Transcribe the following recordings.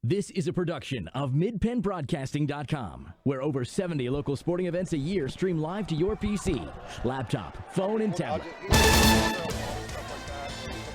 This is a production of MidPennBroadcasting.com, where over 70 local sporting events a year stream live to your PC, laptop, phone, and tablet.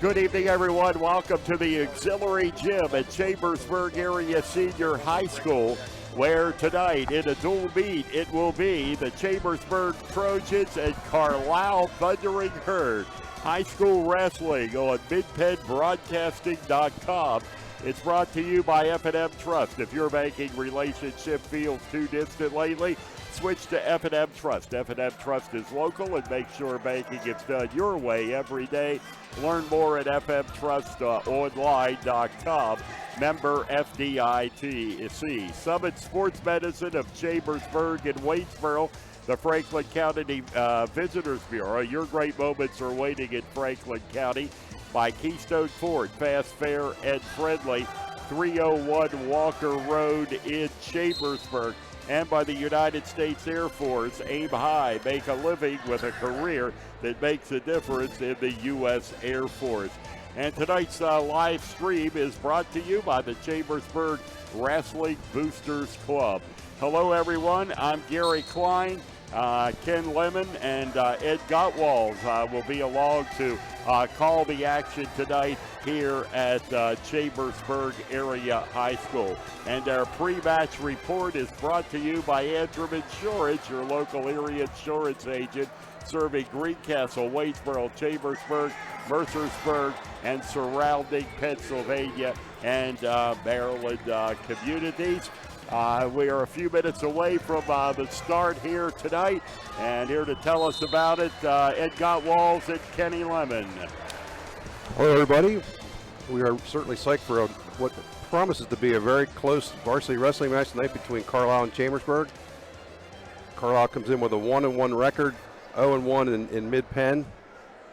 Good evening, everyone. Welcome to the Auxiliary Gym at Chambersburg Area Senior High School, where tonight in a dual meet it will be the Chambersburg Trojans and Carlisle Thundering Herd. High school wrestling on MidPennBroadcasting.com. It's brought to you by F&M Trust. If you're making relationship feel too distant lately, switch to F&M Trust. F&M Trust is local and makes sure banking gets done your way every day. Learn more at fmtrustonline.com. Member FDIC. Summit Sports Medicine of Chambersburg and Waynesboro. The Franklin County Visitors Bureau. Your great moments are waiting in Franklin County. By Keystone Ford, fast, fair, and friendly, 301 Walker Road in Chambersburg. And by the United States Air Force, aim high, make a living with a career that makes a difference in the U.S. Air Force. And tonight's live stream is brought to you by the Chambersburg Wrestling Boosters Club. Hello, everyone. I'm Gary Klein. Ken Lemon and Ed Gottwald will be along to call the action tonight here at Chambersburg Area High School. And our pre-match report is brought to you by Andrew Insurance, your local area insurance agent, serving Greencastle, Waynesboro, Chambersburg, Mercersburg, and surrounding Pennsylvania and Maryland communities. We are a few minutes away from the start here tonight, and here to tell us about it, Ed Gottwald and Kenny Lemon. Hello, everybody. We are certainly psyched for what promises to be a very close varsity wrestling match tonight between Carlisle and Chambersburg. Carlisle comes in with a 1-1 record, 0-1 in Mid-Penn.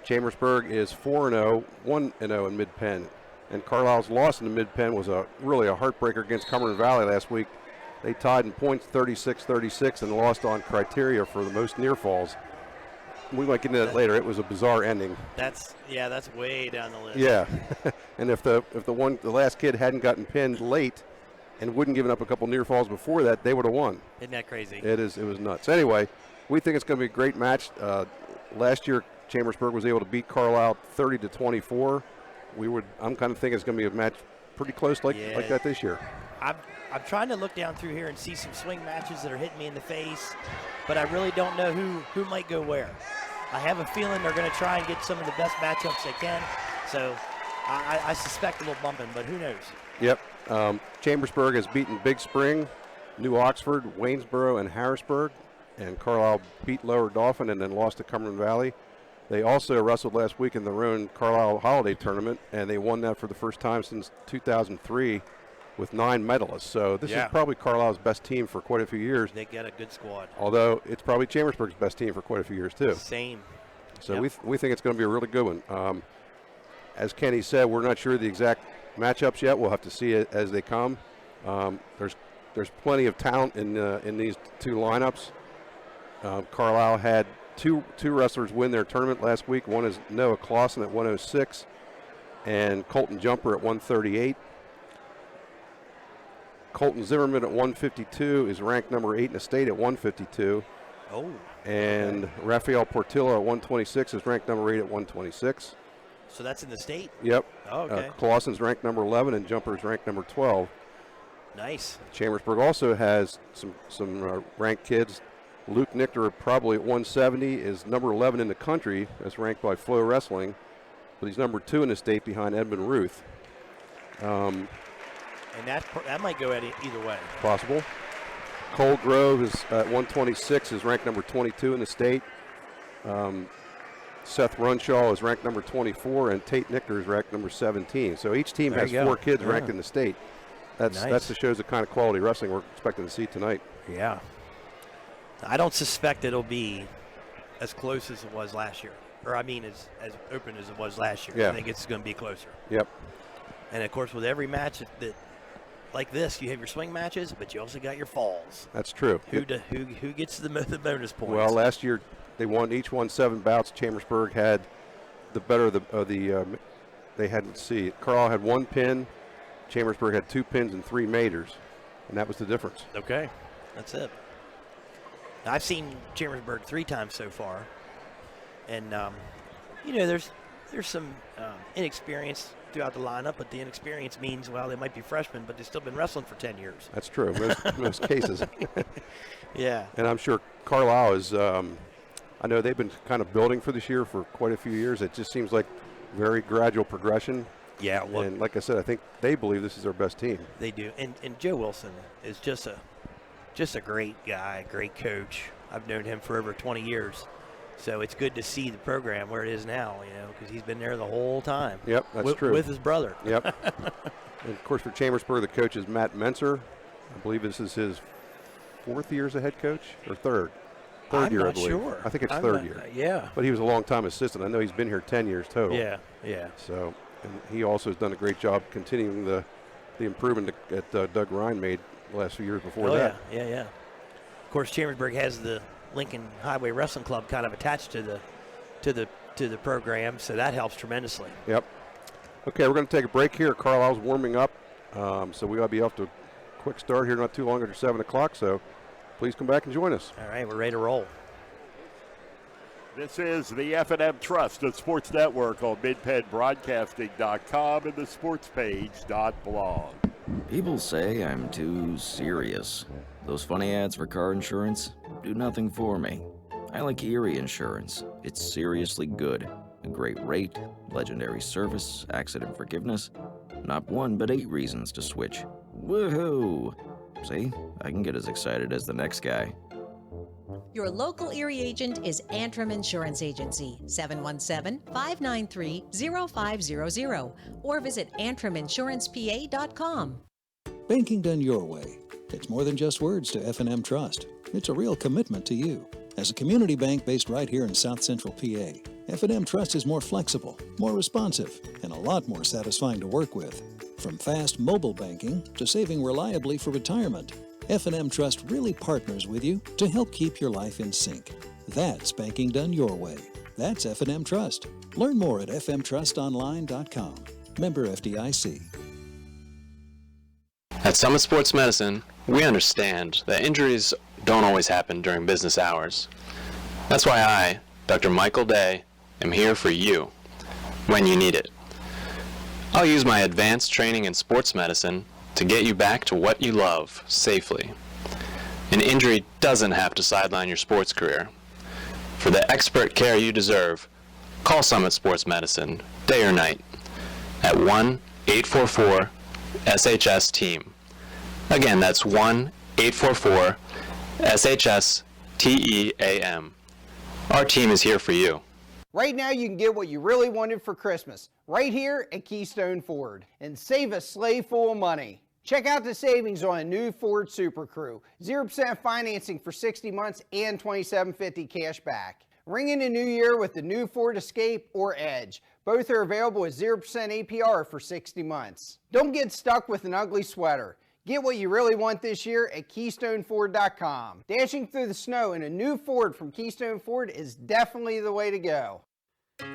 Chambersburg is 4-0, 1-0 in Mid-Penn. And Carlisle's loss in the Mid-Penn was really a heartbreaker against Cumberland Valley last week. They tied in points 36-36 and lost on criteria for the most near falls. We might get into that later. It was a bizarre ending. That's way down the list. Yeah, and if the last kid hadn't gotten pinned late and wouldn't given up a couple near falls before that, they would have won. Isn't that crazy? It was nuts. Anyway, we think it's going to be a great match. Last year, Chambersburg was able to beat Carlisle 30-24. I'm kind of thinking it's going to be a match pretty close like that this year. I'm trying to look down through here and see some swing matches that are hitting me in the face, but I really don't know who might go where. I have a feeling they're going to try and get some of the best matchups they can, so I suspect a little bumping, but who knows? Yep. Chambersburg has beaten Big Spring, New Oxford, Waynesboro, and Harrisburg, and Carlisle beat Lower Dauphin and then lost to Cumberland Valley. They also wrestled last week in their own Carlisle Holiday Tournament, and they won that for the first time since 2003 with 9 medalists. So this is probably Carlisle's best team for quite a few years. They got a good squad. Although it's probably Chambersburg's best team for quite a few years, too. Same. So we think it's going to be a really good one. As Kenny said, we're not sure the exact matchups yet. We'll have to see it as they come. There's plenty of talent in these two lineups. Carlisle had two wrestlers win their tournament last week. One is Noah Clausen at 106 and Colton Jumper at 138. Colton Zimmerman at 152 is ranked number 8 in the state at 152. Oh. And Rafael Portillo at 126 is ranked number 8 at 126. So that's in the state? Yep. Oh, okay. Clausen's ranked number 11 and Jumper's ranked number 12. Nice. Chambersburg also has some ranked kids. Luke Nichter, probably at 170, is number 11 in the country, as ranked by Flow Wrestling, but he's number 2 in the state behind Edmund Ruth. And that might go either way. Possible. Cole Grove is at 126, is ranked number 22 in the state. Seth Runshaw is ranked number 24, and Tate Nichter is ranked number 17. So each team has 4 kids ranked in the state. That shows the kind of quality wrestling we're expecting to see tonight. Yeah. I don't suspect it'll be as close as it was last year. Or, I mean, as open as it was last year. Yeah. I think it's going to be closer. Yep. And, of course, with every match that like this, you have your swing matches, but you also got your falls. That's true. Who gets the bonus points? Well, last year they each won 7 bouts. Chambersburg had the better of the they had, let's see, Carlisle had 1 pin, Chambersburg had 2 pins and 3 majors, and that was the difference. Okay, that's it. I've seen Chambersburg 3 times so far, and there's some inexperience throughout the lineup, but the inexperience means, well, they might be freshmen, but they've still been wrestling for 10 years. That's true, most cases. Yeah. And I'm sure Carlisle is, I know they've been kind of building for this year for quite a few years. It just seems like very gradual progression. Yeah. Well, and like I said, I think they believe this is their best team. They do. And Joe Wilson is just a great guy, great coach. I've known him for over 20 years. So it's good to see the program where it is now, because he's been there the whole time. Yep, that's true. With his brother. Yep. And, of course, for Chambersburg, the coach is Matt Menser. I believe this is his 4th year as a head coach, or third? Third year, I believe. I'm not sure. I think it's third year. Yeah. But he was a long-time assistant. I know he's been here 10 years total. Yeah. So, and he also has done a great job continuing the improvement that Doug Ryan made the last few years before that. Yeah. Of course, Chambersburg has the Lincoln Highway Wrestling Club kind of attached to the program, so that helps tremendously. Yep. Okay, we're going to take a break here. Carlisle's warming up, so we ought to be off to a quick start here, not too long after 7 o'clock. So please come back and join us. All right, we're ready to roll. This is the F&M Trust, the sports network on midpenbroadcasting.com and the sportspage.blog. People say I'm too serious. Those funny ads for car insurance do nothing for me. I like Erie Insurance. It's seriously good. A great rate, legendary service, accident forgiveness. Not 1, but 8 reasons to switch. Woohoo! See, I can get as excited as the next guy. Your local Erie agent is Antrim Insurance Agency, 717-593-0500, or visit antriminsurancepa.com. Banking done your way. It's more than just words to F&M Trust. It's a real commitment to you. As a community bank based right here in South Central PA, F&M Trust is more flexible, more responsive, and a lot more satisfying to work with. From fast mobile banking to saving reliably for retirement, F&M Trust really partners with you to help keep your life in sync. That's banking done your way. That's F&M Trust. Learn more at fmtrustonline.com. Member FDIC. At Summit Sports Medicine, we understand that injuries don't always happen during business hours. That's why I, Dr. Michael Day, am here for you when you need it. I'll use my advanced training in sports medicine to get you back to what you love safely. An injury doesn't have to sideline your sports career. For the expert care you deserve, call Summit Sports Medicine, day or night, at 1-844-SHS-TEAM. Again, that's 1-844-SHS-TEAM. Our team is here for you. Right now you can get what you really wanted for Christmas, right here at Keystone Ford, and save a sleigh full of money. Check out the savings on a new Ford Super Crew, 0% financing for 60 months and $27.50 cash back. Ring in the new year with the new Ford Escape or Edge. Both are available with 0% APR for 60 months. Don't get stuck with an ugly sweater. Get what you really want this year at KeystoneFord.com. Dashing through the snow in a new Ford from Keystone Ford is definitely the way to go.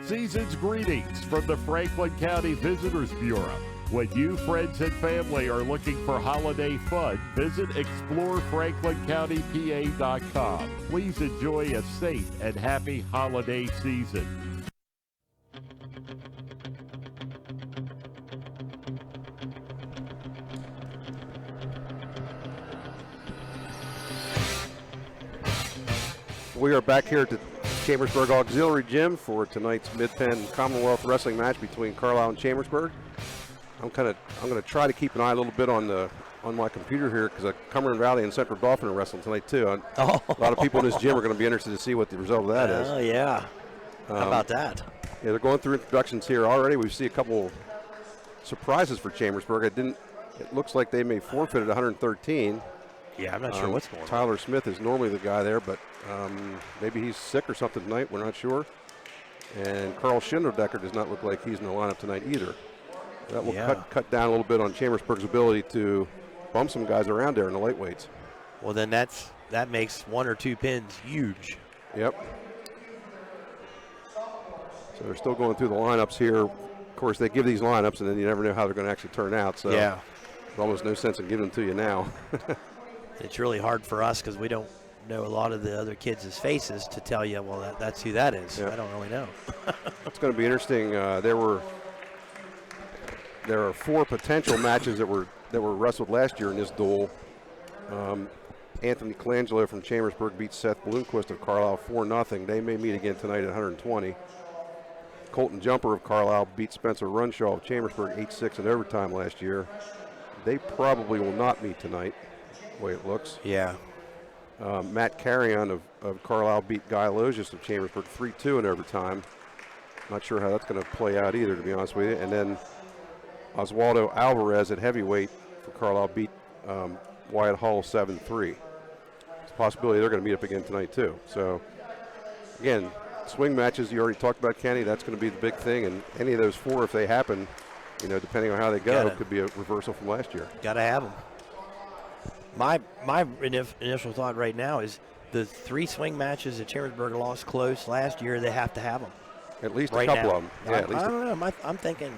Season's greetings from the Franklin County Visitors Bureau. When you, friends, and family are looking for holiday fun, visit ExploreFranklinCountyPA.com. Please enjoy a safe and happy holiday season. We are back here at the Chambersburg Auxiliary Gym for tonight's Mid-Penn Commonwealth Wrestling match between Carlisle and Chambersburg. I'm going to try to keep an eye a little bit on my computer here because Cumberland Valley and Central Dauphin are wrestling tonight too. A lot of people in this gym are going to be interested to see what the result of that is. Oh yeah, how about that? Yeah, they're going through introductions here already. We see a couple surprises for Chambersburg. It looks like they may forfeit at 113. Yeah, I'm not sure what's going on. Tyler Smith is normally the guy there, but maybe he's sick or something tonight. We're not sure. And Carl Schindeldecker does not look like he's in the lineup tonight either. That will cut down a little bit on Chambersburg's ability to bump some guys around there in the lightweights. Well, then that makes 1 or 2 pins huge. Yep. So they're still going through the lineups here. Of course, they give these lineups, and then you never know how they're going to actually turn out. So yeah. almost no sense in giving them to you now. It's really hard for us because we don't know a lot of the other kids' faces to tell you, well, that's who that is. Yeah. I don't really know. It's going to be interesting. There are 4 potential matches that were wrestled last year in this duel. Anthony Colangelo from Chambersburg beat Seth Bloomquist of Carlisle 4-0. They may meet again tonight at 120. Colton Jumper of Carlisle beat Spencer Runshaw of Chambersburg 8-6 in overtime last year. They probably will not meet tonight, the way it looks. Yeah. Matt Carrion of Carlisle beat Guy Logius of Chambersburg 3-2 in overtime. Not sure how that's going to play out either, to be honest with you. And then Oswaldo Alvarez at heavyweight for Carlisle beat Wyatt Hall 7-3. It's a possibility they're going to meet up again tonight too. So again, swing matches you already talked about, Kenny. That's going to be the big thing, and any of those 4, if they happen, depending on how they go, could be a reversal from last year. Got to have them. My initial thought right now is the 3 swing matches that Chambersburg lost close last year, they have to have them. At least right a couple now. of them. Yeah, at least I don't know. I'm thinking,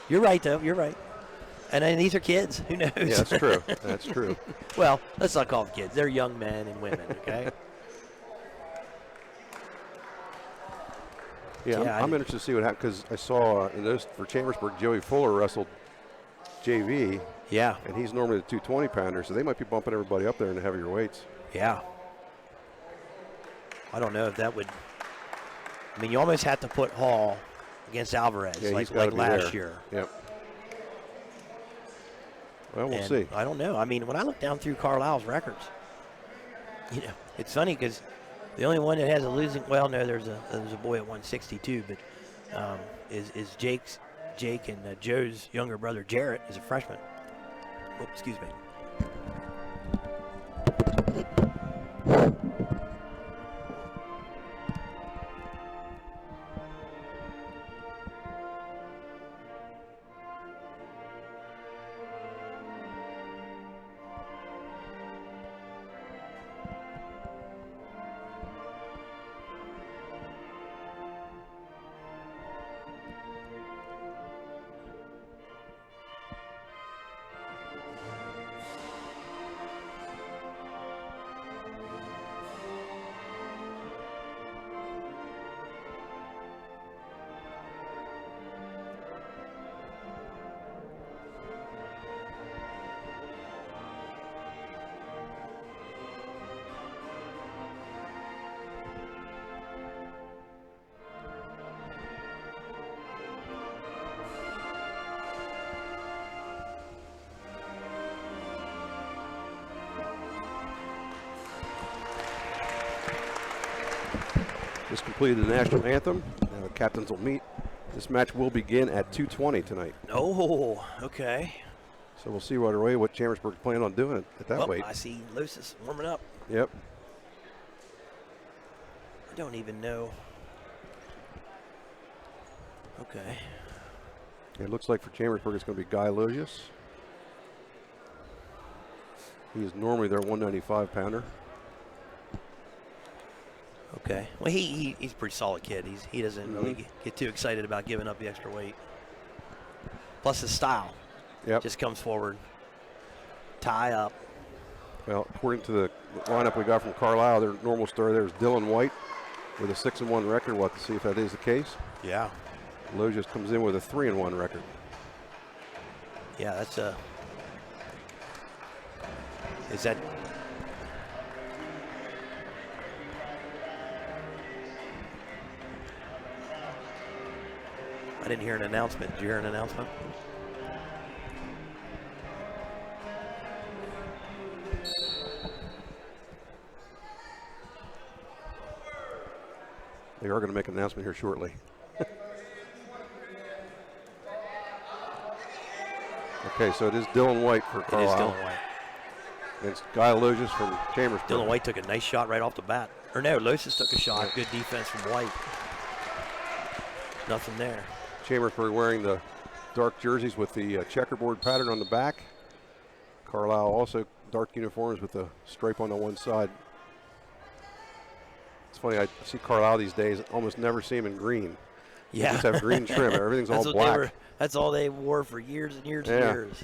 you're right, though. You're right. And then these are kids. Who knows? Yeah, that's true. That's true. Well, let's not call them kids. They're young men and women, okay? Yeah, I'm interested to see what happens, because I saw in those for Chambersburg, Joey Fuller wrestled JV. Yeah. And he's normally the 220-pounder, so they might be bumping everybody up there in the heavier weights. Yeah. I don't know if that would. I mean, you almost have to put Hall against Alvarez, like last year. Yep. Well, we'll And see. I don't know. I mean, when I look down through Carlisle's records, it's funny because the only one that has a losing. Well, no, there's a boy at 162, but is Jake and Joe's younger brother Jarrett is a freshman. Oh, excuse me. Just completed the national anthem. Now the captains will meet. This match will begin at 2:20 tonight. Oh, okay. So we'll see right away what Chambersburg plan on doing at that weight. I see Lucis warming up. Yep. I don't even know. Okay. It looks like for Chambersburg it's going to be Guy Logius. He is normally their 195-pounder. Okay. Well, he's a pretty solid kid. He doesn't really get too excited about giving up the extra weight. Plus his style. Yep. Just comes forward, tie up. Well, according to the lineup we got from Carlisle, their normal starter there is Dylan White with a 6-1 record. We'll have to see if that is the case. Yeah. Logius comes in with a 3-1 record. Yeah, that's a. Is that? I didn't hear an announcement. Did you hear an announcement? They are going to make an announcement here shortly. Okay, so it is Dylan White for Carlisle. It is Dylan White. It's Guy Logius from Chambersburg. Dylan White took a nice shot right off the bat. Or no, Losis took a shot. Good defense from White. Nothing there. Chambersburg wearing the dark jerseys with the checkerboard pattern on the back. Carlisle also dark uniforms with the stripe on the one side. It's funny, I see Carlisle these days, almost never see them in green. Yeah. They just have green trim. Everything's all black. That's all they wore for years and years and years.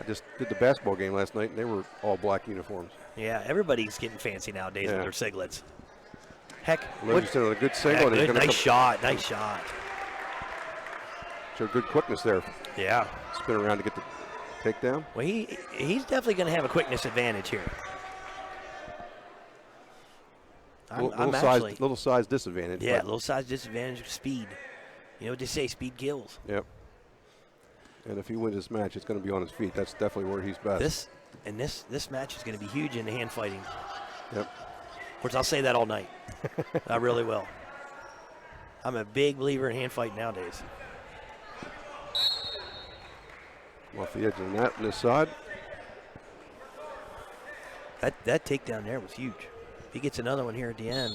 I just did the basketball game last night, and they were all black uniforms. Yeah, everybody's getting fancy nowadays with their siglets. Heck, Lowe just did a good single. Yeah, nice shot. Showed good quickness there. Yeah. Spin around to get the takedown. Well, he's definitely going to have a quickness advantage here. Little size disadvantage. Yeah, little size disadvantage, speed. You know what they say, speed kills. Yep. And if he wins this match, it's going to be on his feet. That's definitely where he's best. This match is going to be huge in the hand fighting. Yep. Of course, I'll say that all night. I really will. I'm a big believer in hand fighting nowadays. Off the edge of the net on this side. That takedown there was huge. If he gets another one here at the end.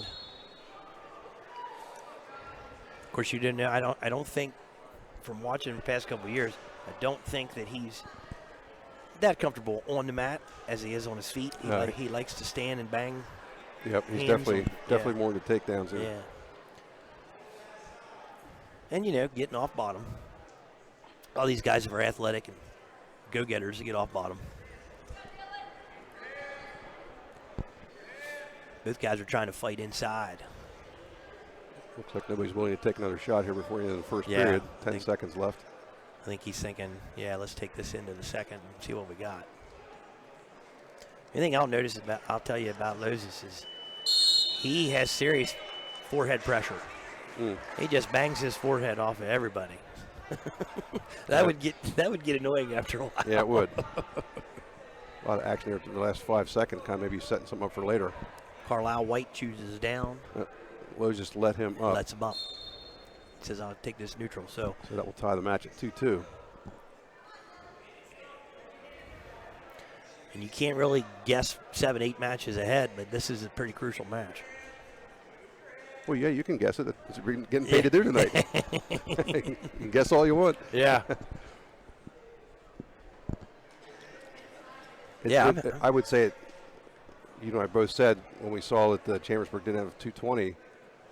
Of course, you didn't know. I don't think, from watching the past couple of years, I don't think that he's that comfortable on the mat as he is on his feet. He likes to stand and bang. Yep, he's definitely more into takedowns here. Yeah. And, getting off bottom. All these guys are athletic and go-getters to get off bottom. Both guys are trying to fight inside. Looks like nobody's willing to take another shot here before the end of the first period. 10 seconds left. I think he's thinking, let's take this into the second and see what we got. The thing I'll tell you about Lowe's is he has serious forehead pressure. He just bangs his forehead off of everybody. that would get annoying after a while. Yeah, it would. A lot of action there in the last 5 seconds, kind of maybe setting something up for later. Carlisle White chooses down. Lowe just let him up. Lets him up. He says, I'll take this neutral. So that will tie the match at 2-2. And you can't really guess 7-8 matches ahead, but this is a pretty crucial match. Well, yeah, you can guess it. It's getting paid to do tonight. You can guess all you want. Yeah. I would say, I both said when we saw that Chambersburg didn't have 220,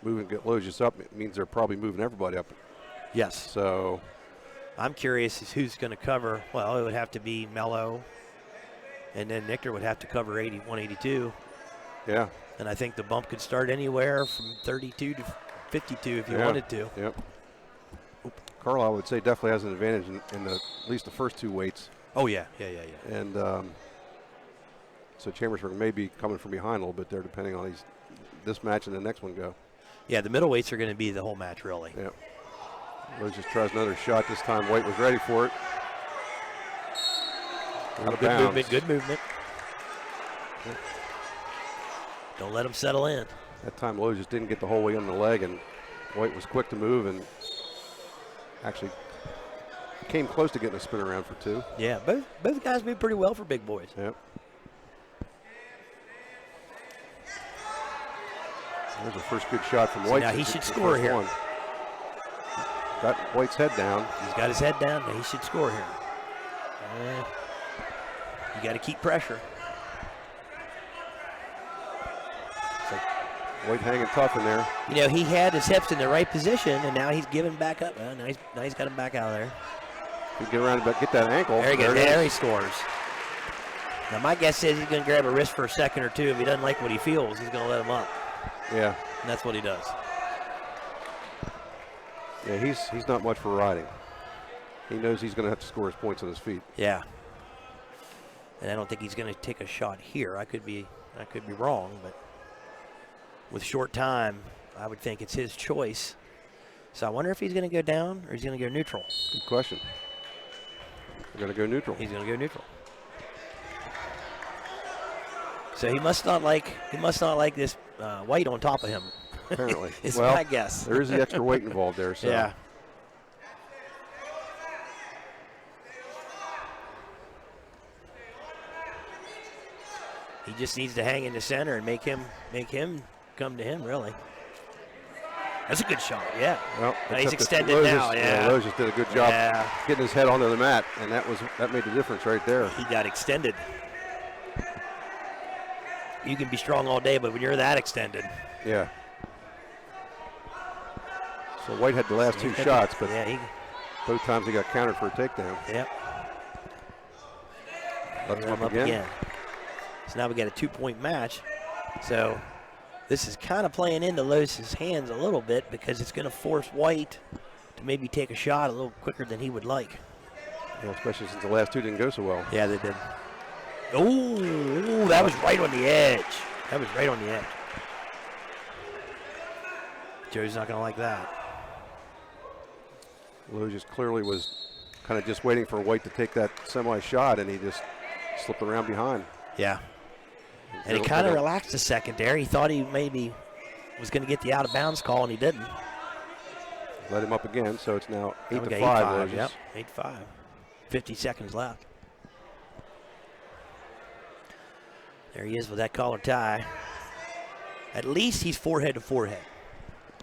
moving get Lowe just up, it means they're probably moving everybody up. Yes. So I'm curious as who's going to cover. Well, it would have to be Mello, and then Nichter would have to cover 182. Yeah. And I think the bump could start anywhere from 32 to 52 if you wanted to. Yep. Carlisle, I would say, definitely has an advantage in at least the first two weights. Oh, yeah. And so Chambersburg may be coming from behind a little bit there, depending on this match and the next one go. Yeah, the middleweights are going to be the whole match, really. Yep. Lowe just tries another shot. This time White was ready for it. Good movement. Yep. Don't let him settle in. That time Lowe just didn't get the whole way on the leg, and White was quick to move and actually came close to getting a spin around for two. Yeah, both guys moved pretty well for big boys. Yep. There's a first good shot from White. Now he should score here. Got White's head down. He's got his head down. Now he should score here. You got to keep pressure. White hanging tough in there. He had his hips in the right position, and now he's giving back up. Now he's got him back out of there. He get around and get that ankle. There he goes. There he scores. Now my guess is he's going to grab a wrist for a second or two. If he doesn't like what he feels, he's going to let him up. Yeah. And that's what he does. Yeah, he's not much for riding. He knows he's going to have to score his points on his feet. Yeah. And I don't think he's going to take a shot here. I could be wrong, but with short time, I would think it's his choice. So I wonder if he's going to go down or he's going to go neutral. Good question. He's going to go neutral. He's going to go neutral. So he must not like this White on top of him. Apparently. It's my guess. There is the extra weight involved there. So. Yeah. He just needs to hang in the center and make him come to him, really. That's a good shot, yeah. Well, now he's extended now, yeah. Lowe just did a good job getting his head onto the mat, and that made the difference right there. He got extended. You can be strong all day, but when you're that extended. Yeah. So White had the last two shots, but both times he got countered for a takedown. Yep. Lets him up again. So now we got a 2-point match. So this is kind of playing into Lowe's hands a little bit because it's going to force White to maybe take a shot a little quicker than he would like. Yeah, especially since the last two didn't go so well. Yeah, they did. Oh, that was right on the edge. That was right on the edge. Joe's not going to like that. Lowe just clearly was kind of just waiting for White to take that semi-shot, and he just slipped around behind. Yeah. And he kind of relaxed a second there. He thought he maybe was going to get the out-of-bounds call, and he didn't. Let him up again, so it's now 8-5. 8-5, yep, 8-5. 50 seconds left. There he is with that collar tie. At least he's forehead to forehead.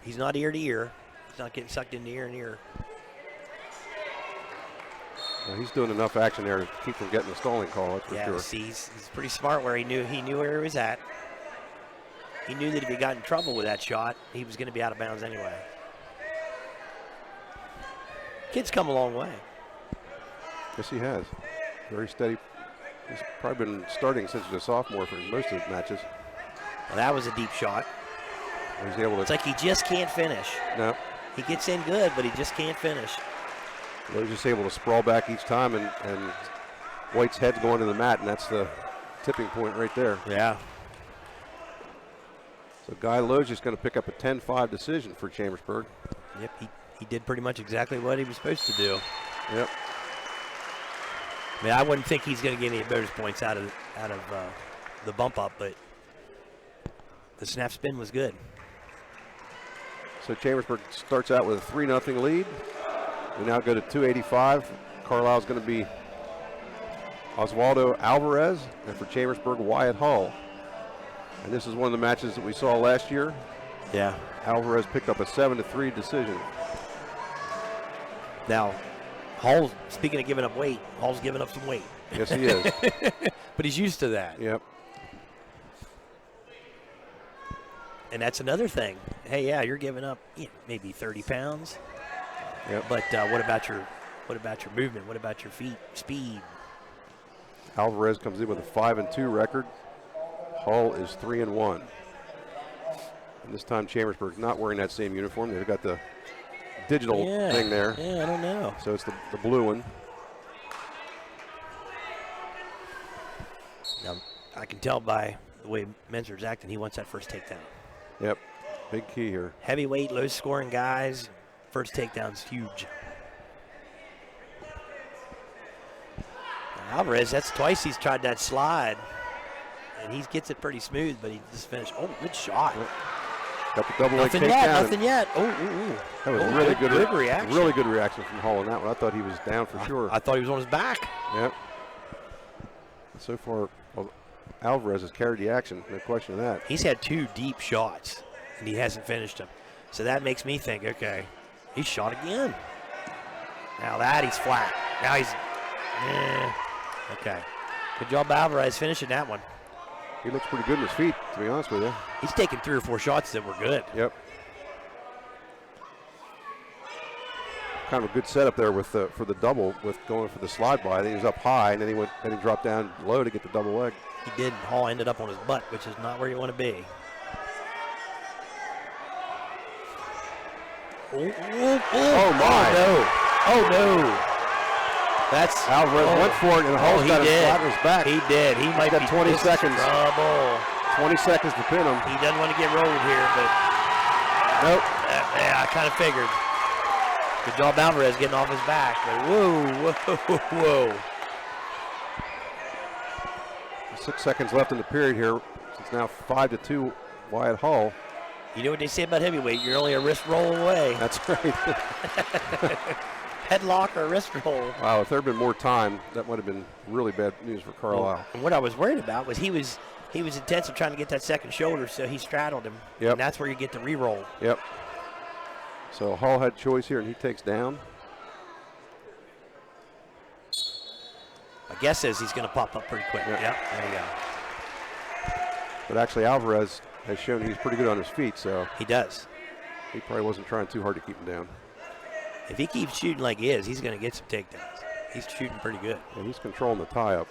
He's not ear to ear. He's not getting sucked into ear and ear. Well, he's doing enough action there to keep from getting the stalling call, that's for sure. See, he's pretty smart where he knew where he was at. He knew that if he got in trouble with that shot, he was going to be out of bounds anyway. Kid's come a long way. Yes, he has. Very steady. He's probably been starting since he's a sophomore for most of his matches. Well, that was a deep shot. He's able to. It's like he just can't finish. No. He gets in good, but he just can't finish. He's just able to sprawl back each time, and White's head's going to the mat, and that's the tipping point right there. Yeah. So Guy Lowe's just going to pick up a 10-5 decision for Chambersburg. Yep, he did pretty much exactly what he was supposed to do. Yep. I mean, I wouldn't think he's going to get any bonus points out of the bump up, but the snap spin was good. So Chambersburg starts out with a 3-0 lead. We now go to 285. Carlisle's going to be Oswaldo Alvarez, and for Chambersburg, Wyatt Hall. And this is one of the matches that we saw last year. Yeah. Alvarez picked up a 7-3 decision. Now, Hall, speaking of giving up weight, Hall's giving up some weight. Yes, he is. But he's used to that. Yep. And that's another thing. Hey, yeah, you're giving up maybe 30 pounds. Yep. But what about your movement? What about your feet speed? Alvarez comes in with a 5-2 record. Hall is 3-1. And this time Chambersburg's not wearing that same uniform. They've got the digital thing there. Yeah, I don't know. So it's the blue one. Now, I can tell by the way Menser's acting, he wants that first takedown. Yep, big key here. Heavyweight, low-scoring guys, first takedown's huge. Now, Alvarez, that's twice he's tried that slide, and he gets it pretty smooth, but he just finished. Oh, good shot. Yep. Got the double leg takedown. Nothing yet. Oh, that was really good reaction. Really good reaction from Hall on that one. I thought he was down for sure. I thought he was on his back. Yep. So far, well, Alvarez has carried the action. No question of that. He's had 2 deep shots, and he hasn't finished them. So that makes me think, okay, he shot again. Now that he's flat. Now he's, okay. Good job, Alvarez, finishing that one. He looks pretty good in his feet, to be honest with you. He's taken 3 or 4 shots that were good. Yep. Kind of a good setup there with for the double, with going for the slide by. Then he was up high, and then he dropped down low to get the double leg. He did. Hall ended up on his butt, which is not where you want to be. Oh my! Oh no! That's Alvarez went for it, and Hall's got him flat on his back. He did. He might got 20 seconds. Trouble. 20 seconds to pin him. He doesn't want to get rolled here, but nope. Yeah, I kind of figured. Good job, Alvarez, getting off his back. But whoa. 6 seconds left in the period here. It's now 5-2, Wyatt Hall. You know what they say about heavyweight? You're only a wrist roll away. That's right. Headlock or wrist roll. Wow, if there had been more time, that would have been really bad news for Carlisle. Well, and what I was worried about was he was intense in trying to get that second shoulder, so he straddled him. Yep. And that's where you get the re-roll. Yep. So Hall had choice here, and he takes down. My guess is he's going to pop up pretty quick. Yep. There you go. But actually, Alvarez has shown he's pretty good on his feet, so. He does. He probably wasn't trying too hard to keep him down. If he keeps shooting like he is, he's going to get some takedowns. He's shooting pretty good. And he's controlling the tie-up.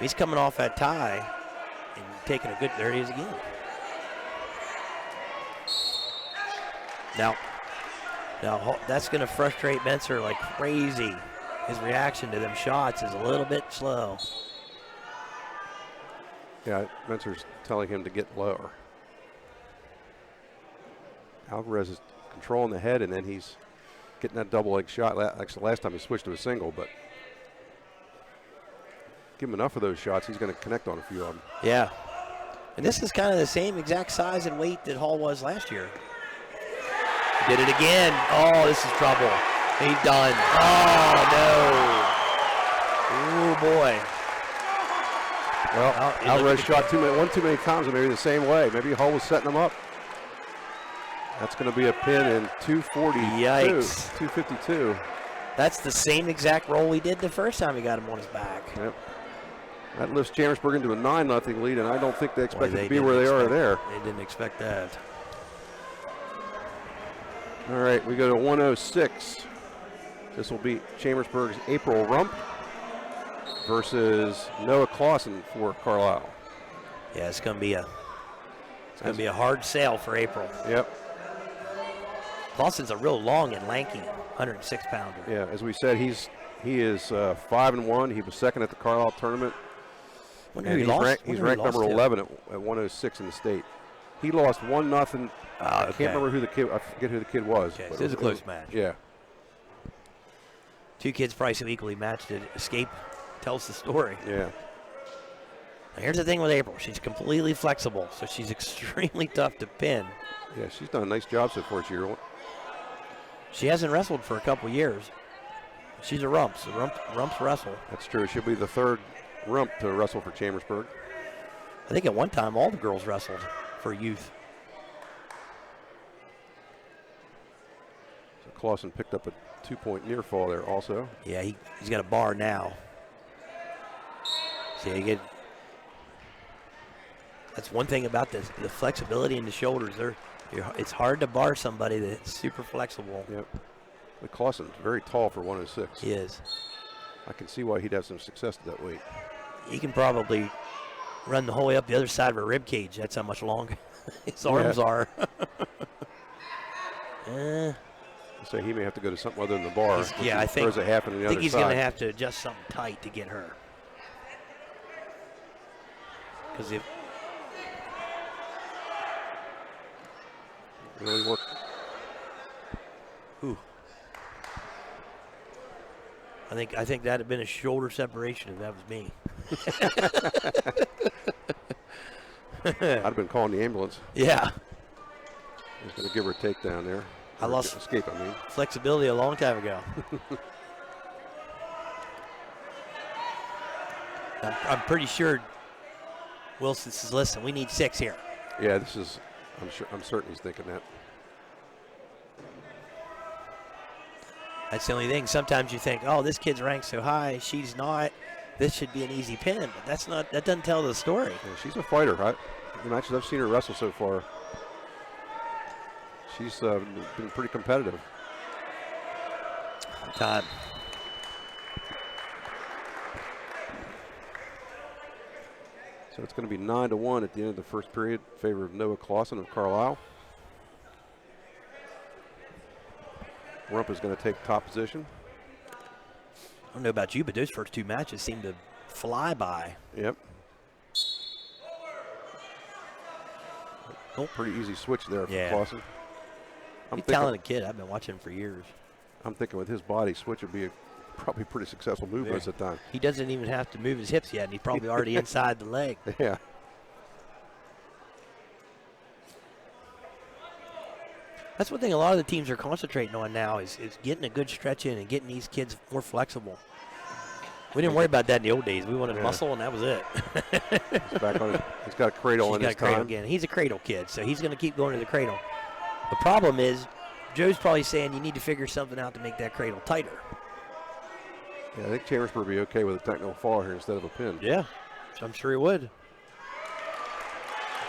He's coming off that tie and taking a good, there he is again. Now that's going to frustrate Menser like crazy. His reaction to them shots is a little bit slow. Yeah, Menser's telling him to get lower. Alvarez is controlling the head, and then he's getting that double leg shot. Actually, last time he switched to a single, but give him enough of those shots, he's going to connect on a few of them. Yeah. And this is kind of the same exact size and weight that Hall was last year. Did it again. Oh, this is trouble. He's done. Oh, no. Oh, boy. Well, Alvarez shot one too many times, and maybe the same way. Maybe Hall was setting him up. That's going to be a pin in 242. Yikes. 252. That's the same exact roll he did the first time he got him on his back. Yep. That lifts Chambersburg into a 9-0 lead, and I don't think they expect it to be where they are there. They didn't expect that. All right, we go to 106. This will be Chambersburg's April Rump versus Noah Clausen for Carlisle. Yeah, it's going to be a hard sale for April. Yep. Clausen's a real long and lanky 106-pounder. Yeah, as we said, he is 5-1. He was second at the Carlisle tournament. He's ranked number 11 at 106 in the state. He lost 1-0. I can't remember who the kid. I forget who the kid was. Okay, so it was a close match. Yeah. Two kids probably so equally matched. Escape tells the story. Yeah. Now here's the thing with April. She's completely flexible, so she's extremely tough to pin. Yeah, she's done a nice job so far this year. She hasn't wrestled for a couple years. She's a rump, so rumps wrestle. That's true. She'll be the third rump to wrestle for Chambersburg. I think at one time all the girls wrestled for youth. So Clausen picked up a 2-point near fall there also. Yeah, he's got a bar now. See, you get. That's one thing about this, the flexibility in the shoulders. It's hard to bar somebody that's super flexible. Yep. But Clausen's very tall for 106. He is. I can see why he'd have some success at that weight. He can probably run the whole way up the other side of a rib cage. That's how much longer his arms are. So he may have to go to something other than the bar. I think he's going to have to adjust something tight to get her. Because if really work. Ooh. I think that'd have been a shoulder separation if that was me. I'd have been calling the ambulance. Yeah. He's going to give her a takedown there. I lost escape, flexibility a long time ago. I'm pretty sure Wilson says, listen, we need 6 here. Yeah, I'm certain he's thinking that. That's the only thing. Sometimes you think, oh, this kid's ranked so high, she's not. This should be an easy pin, but that doesn't tell the story. Yeah, she's a fighter. The matches I've seen her wrestle so far, she's been pretty competitive. Time. So it's going to be 9-1 at the end of the first period in favor of Noah Clausen of Carlisle. Rump is going to take top position. I don't know about you, but those first 2 matches seem to fly by. Yep. Pretty easy switch there for Clausen. He's a talented kid. I've been watching him for years. I'm thinking with his body, switch would be probably a pretty successful move most of the time. He doesn't even have to move his hips yet, and he's probably already inside the leg. Yeah. That's one thing a lot of the teams are concentrating on now is getting a good stretch in and getting these kids more flexible. We didn't worry about that in the old days. We wanted muscle, and that was it. He's back on it. He's got a cradle in his time. Again. He's a cradle kid, so he's going to keep going to the cradle. The problem is Joe's probably saying you need to figure something out to make that cradle tighter. Yeah, I think Chambersburg will be okay with a technical fall here instead of a pin. Yeah, I'm sure he would.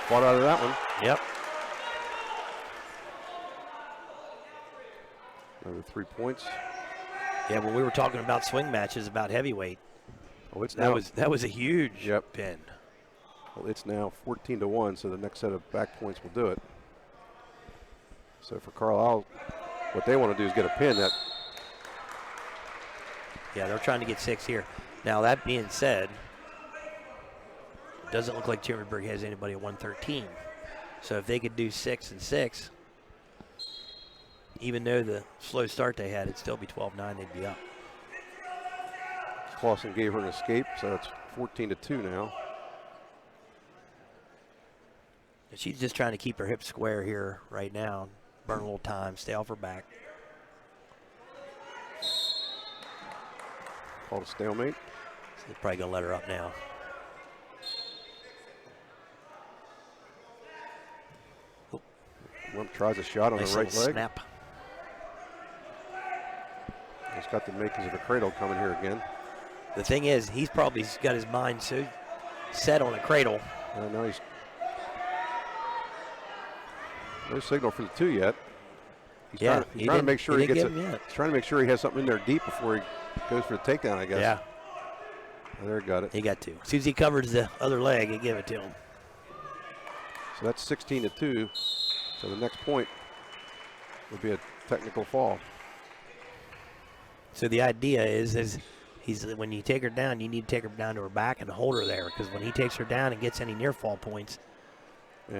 Fought out of that one. Yep. Another 3 points. Yeah, when we were talking about swing matches, about heavyweight, Oh, it's that was a huge pin. Well, it's now 14-1, so the next set of back points will do it. So for Carlisle, what they want to do is get a pin. Yeah, they're trying to get 6 here. Now, that being said, it doesn't look like Chambersburg has anybody at 113. So if they could do 6 and 6, even though the slow start they had, it'd still be 12-9, they'd be up. Clausen gave her an escape, so it's 14-2 now. And she's just trying to keep her hips square here right now, burn a little time, stay off her back. Called a stalemate. So they're probably going to let her up now. Rump tries a shot on Nice the right leg. Snap. He's got the makings of a cradle coming here again. The thing is, he's probably got his mind so set on a cradle. No signal for the 2 yet. He's trying to make sure he gets it. He's trying to make sure he has something in there deep before he goes for the takedown, I guess. Yeah. Oh, there he got it. He got 2. As soon as he covers the other leg, he give it to him. So that's 16-2. So the next point would be a technical fall. So the idea is when you take her down, you need to take her down to her back and hold her there, because when he takes her down and gets any near fall points,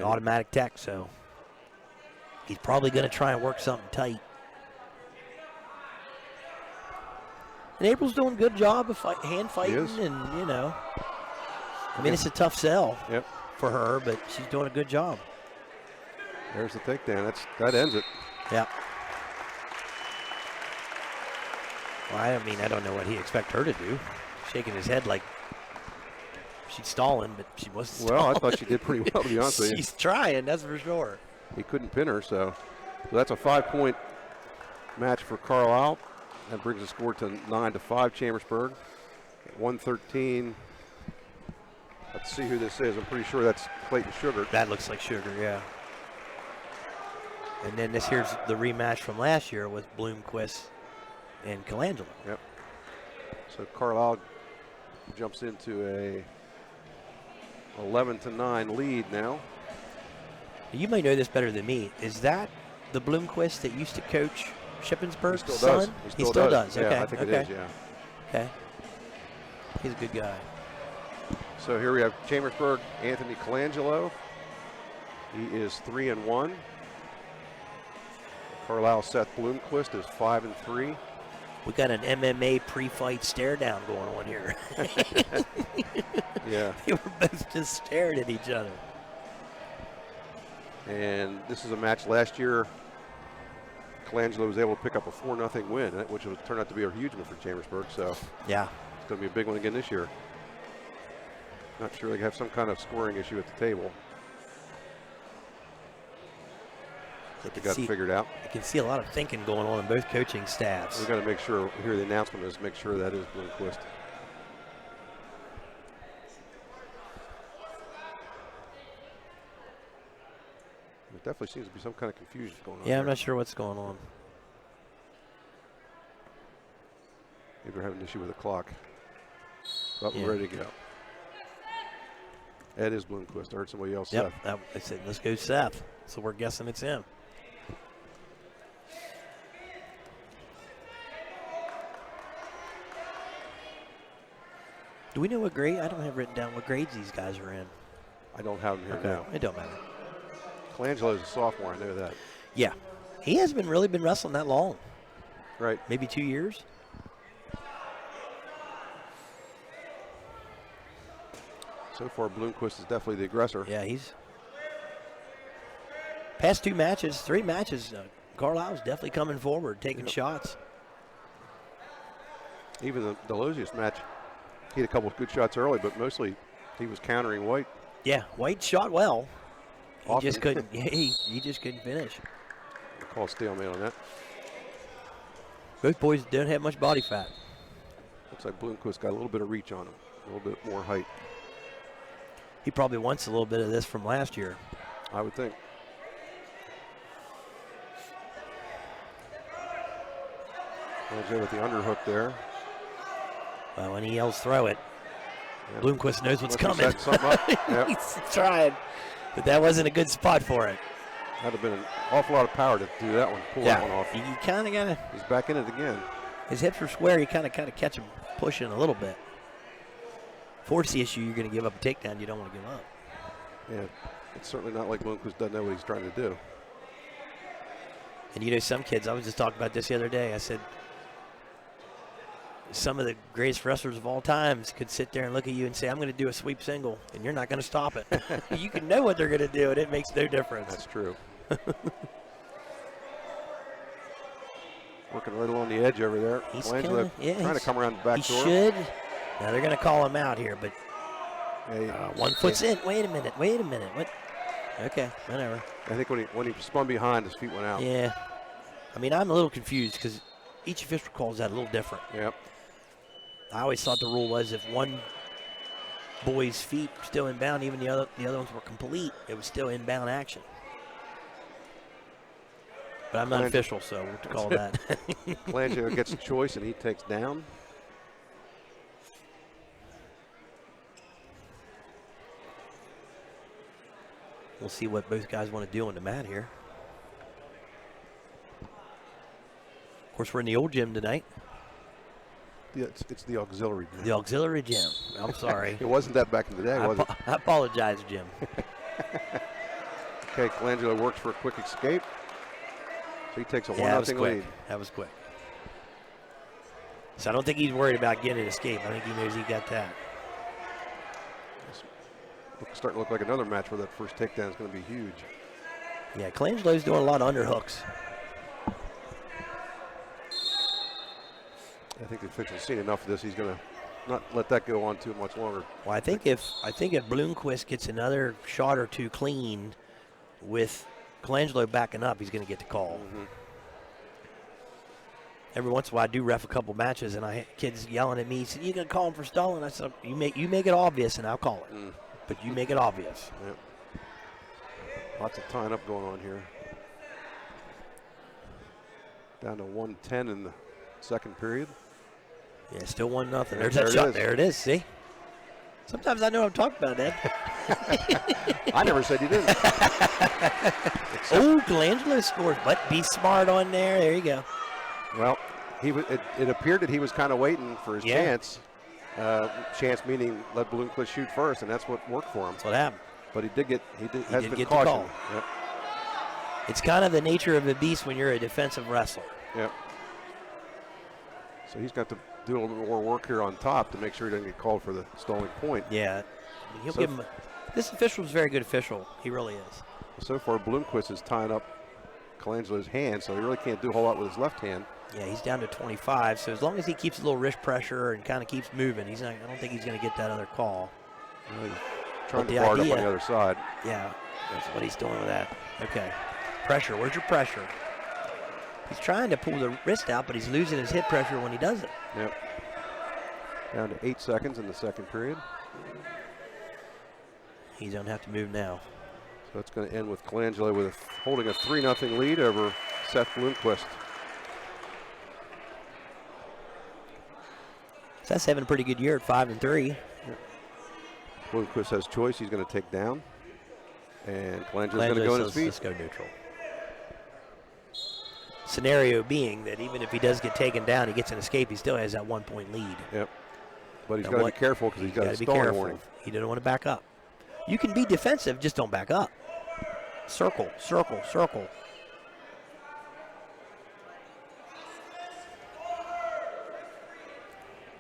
automatic tech. So he's probably going to try and work something tight. And April's doing a good job of hand fighting, and I mean, it's a tough sell for her, but she's doing a good job. There's the takedown. That ends it. Yeah. Well, I don't know what he expect her to do. Shaking his head like she's stalling, but she wasn't stalling. Well, I thought she did pretty well, to be honest with you. She's trying, that's for sure. He couldn't pin her, so that's a 5-point match for Carlisle. That brings the score to 9-5 Chambersburg. At 113. Let's see who this is. I'm pretty sure that's Clayton Sugar. That looks like Sugar, yeah. And then here's the rematch from last year with Bloomquist and Colangelo. Yep. So Carlisle jumps into a 11-9 lead now. You may know this better than me. Is that the Bloomquist that used to coach Shippensburg's He still son? does. He still does. Yeah, Okay. I think it is, yeah. Okay. He's a good guy. So here we have Chambersburg, Anthony Colangelo. He is 3-1. Carlisle Seth Bloomquist is 5-3. We got an MMA pre-fight stare down going on here. Yeah. They were both just staring at each other. And this is a match last year. Colangelo was able to pick up a 4-0 win, which turned out to be a huge one for Chambersburg. So yeah, it's going to be a big one again this year. Not sure they have some kind of scoring issue at the table. They got it figured out. I can see a lot of thinking going on in both coaching staffs. We've got to make sure, here the announcement is, make sure that is Bloomquist. There definitely seems to be some kind of confusion going on. Yeah, I'm not sure what's going on. Maybe we're having an issue with the clock. But Yeah. we're ready to go. That is Bloomquist. I heard somebody else. Yep, Seth. I said, let's go Seth. So we're guessing it's him. Do we know what grade? I don't have written down what grades these guys are in. I don't have him here now. It don't matter. Colangelo's a sophomore. I know that. Yeah. He hasn't really been wrestling that long. Right. Maybe 2 years. So far, Bloomquist is definitely the aggressor. Yeah, he's past 2 matches, 3 matches. Carlisle's definitely coming forward, taking shots. Even the Delosius match, he had a couple of good shots early, but mostly he was countering White. Yeah, White shot well. He Often. just couldn't. he just couldn't finish. I call stalemate on that. Both boys don't have much body fat. Looks like Bloomquist got a little bit of reach on him, a little bit more height. He probably wants a little bit of this from last year. I would think. With the underhook there. Well, when he yells throw it, Yeah. Bloomquist knows what's coming. Setting something up. Yep. He's trying, but that wasn't a good spot for it. That'd have been an awful lot of power to do that one, pull that one off. You kind of got to. He's back in it again. His hips are square. You kind of catch him pushing a little bit. Force the issue, you're going to give up a takedown. You don't want to give up. Yeah, it's certainly not like Bloomquist doesn't know what he's trying to do. And you know, some kids, I was just talking about this the other day. I said, some of the greatest wrestlers of all times could sit there and look at you and say, I'm going to do a sweep single, and you're not going to stop it. You can know what they're going to do, and it makes no difference. That's true. Working right along the edge over there. He's trying to come around the back he door. He should. Now they're going to call him out here, but one foot's in. Wait a minute. What? Okay, whatever. I think when he spun behind, his feet went out. Yeah. I mean, I'm a little confused because each official calls that a little different. Yep. I always thought the rule was if one boy's feet were still inbound, even the other ones were complete, it was still inbound action. But I'm not official, so we'll call that. Colangelo gets a choice, and he takes down. We'll see what both guys want to do on the mat here. Of course, we're in the old gym tonight. Yeah, it's the auxiliary gym. The auxiliary gym. I'm sorry. It wasn't that back in the day, was it? I apologize, Jim. Okay, Colangelo works for a quick escape. So he takes a 1-0 lead. That was quick. So I don't think he's worried about getting an escape. I think he knows he got that. It's starting to look like another match where that first takedown is going to be huge. Yeah, Colangelo's doing a lot of underhooks. I think the official's seen enough of this. He's going to not let that go on too much longer. Well, I think if Bloomquist gets another shot or two clean with Colangelo backing up, he's going to get the call. Mm-hmm. Every once in a while, I do ref a couple matches, and kids yelling at me. He said, "You gonna call him for stalling?" I said, "You make it obvious, and I'll call it. But you make it obvious." Yep. Lots of tying up going on here. Down to 110 in the second period. Yeah, still 1-0. Yeah, There's that shot. There it is. See. Sometimes I know what I'm talking about, Ed. I never said you didn't. Oh, Colangelo scores, but be smart on there. There you go. Well, it appeared that he was kind of waiting for his chance. Chance meaning let Bloomquist shoot first, and that's what worked for him. That's what happened. But he did get the cautioned. call. Yep. It's kind of the nature of a beast when you're a defensive wrestler. Yep. So he's got to do a little bit more work here on top to make sure he doesn't get called for the stalling point. Yeah. He'll give him. This official is a very good official. He really is. So far, Bloomquist is tying up Colangelo's hand, so he really can't do a whole lot with his left hand. Yeah, he's down to 25. So as long as he keeps a little wrist pressure and kind of keeps moving, he's not. I don't think he's going to get that other call. He's trying to guard up on the other side. Yeah, that's what he's doing with that. Okay, pressure. Where's your pressure? He's trying to pull the wrist out, but he's losing his hip pressure when he does it. Yep. Down to 8 seconds in the second period. He don't have to move now. So it's going to end with Colangelo holding a 3-0 lead over Seth Bloomquist. Seth's having a pretty good year at 5-3. Yep. Bloomquist has choice. He's going to take down. And Colangelo's going to go on his feet. Let's go neutral. Scenario being that even if he does get taken down, he gets an escape, he still has that 1-point lead. Yep. But he's got to be careful because he's got a stalling warning. He didn't want to back up. You can be defensive, just don't back up. Circle, circle, circle.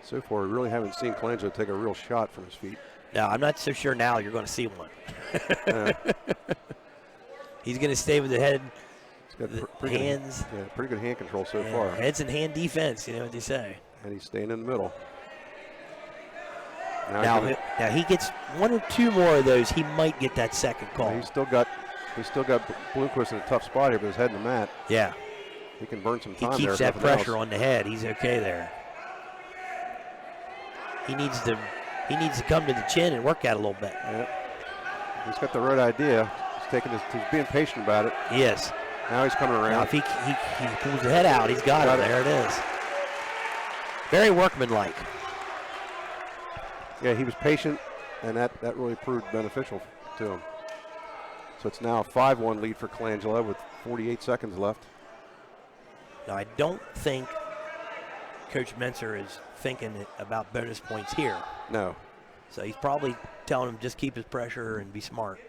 So far, we really haven't seen Colangelo take a real shot from his feet. No, I'm not so sure now you're going to see one. He's going to stay with the head, he's got hands. Pretty good hand control so far. Heads and hand defense, you know what they say. And he's staying in the middle. Now he gets one or two more of those, he might get that second call. He's still got Bloomquist in a tough spot here with his head in the mat. Yeah. He can burn some time there. He keeps that pressure on the head. He's okay there. He needs to come to the chin and work out a little bit. Yep. He's got the right idea. He's being patient about it. He is. Now he's coming around. Now if he pulls the head out, he's got it. There it is. Very workmanlike. Yeah, he was patient, and that really proved beneficial to him. So it's now a 5-1 lead for Colangelo with 48 seconds left. Now, I don't think Coach Menser is thinking about bonus points here. No. So he's probably telling him just keep his pressure and be smart.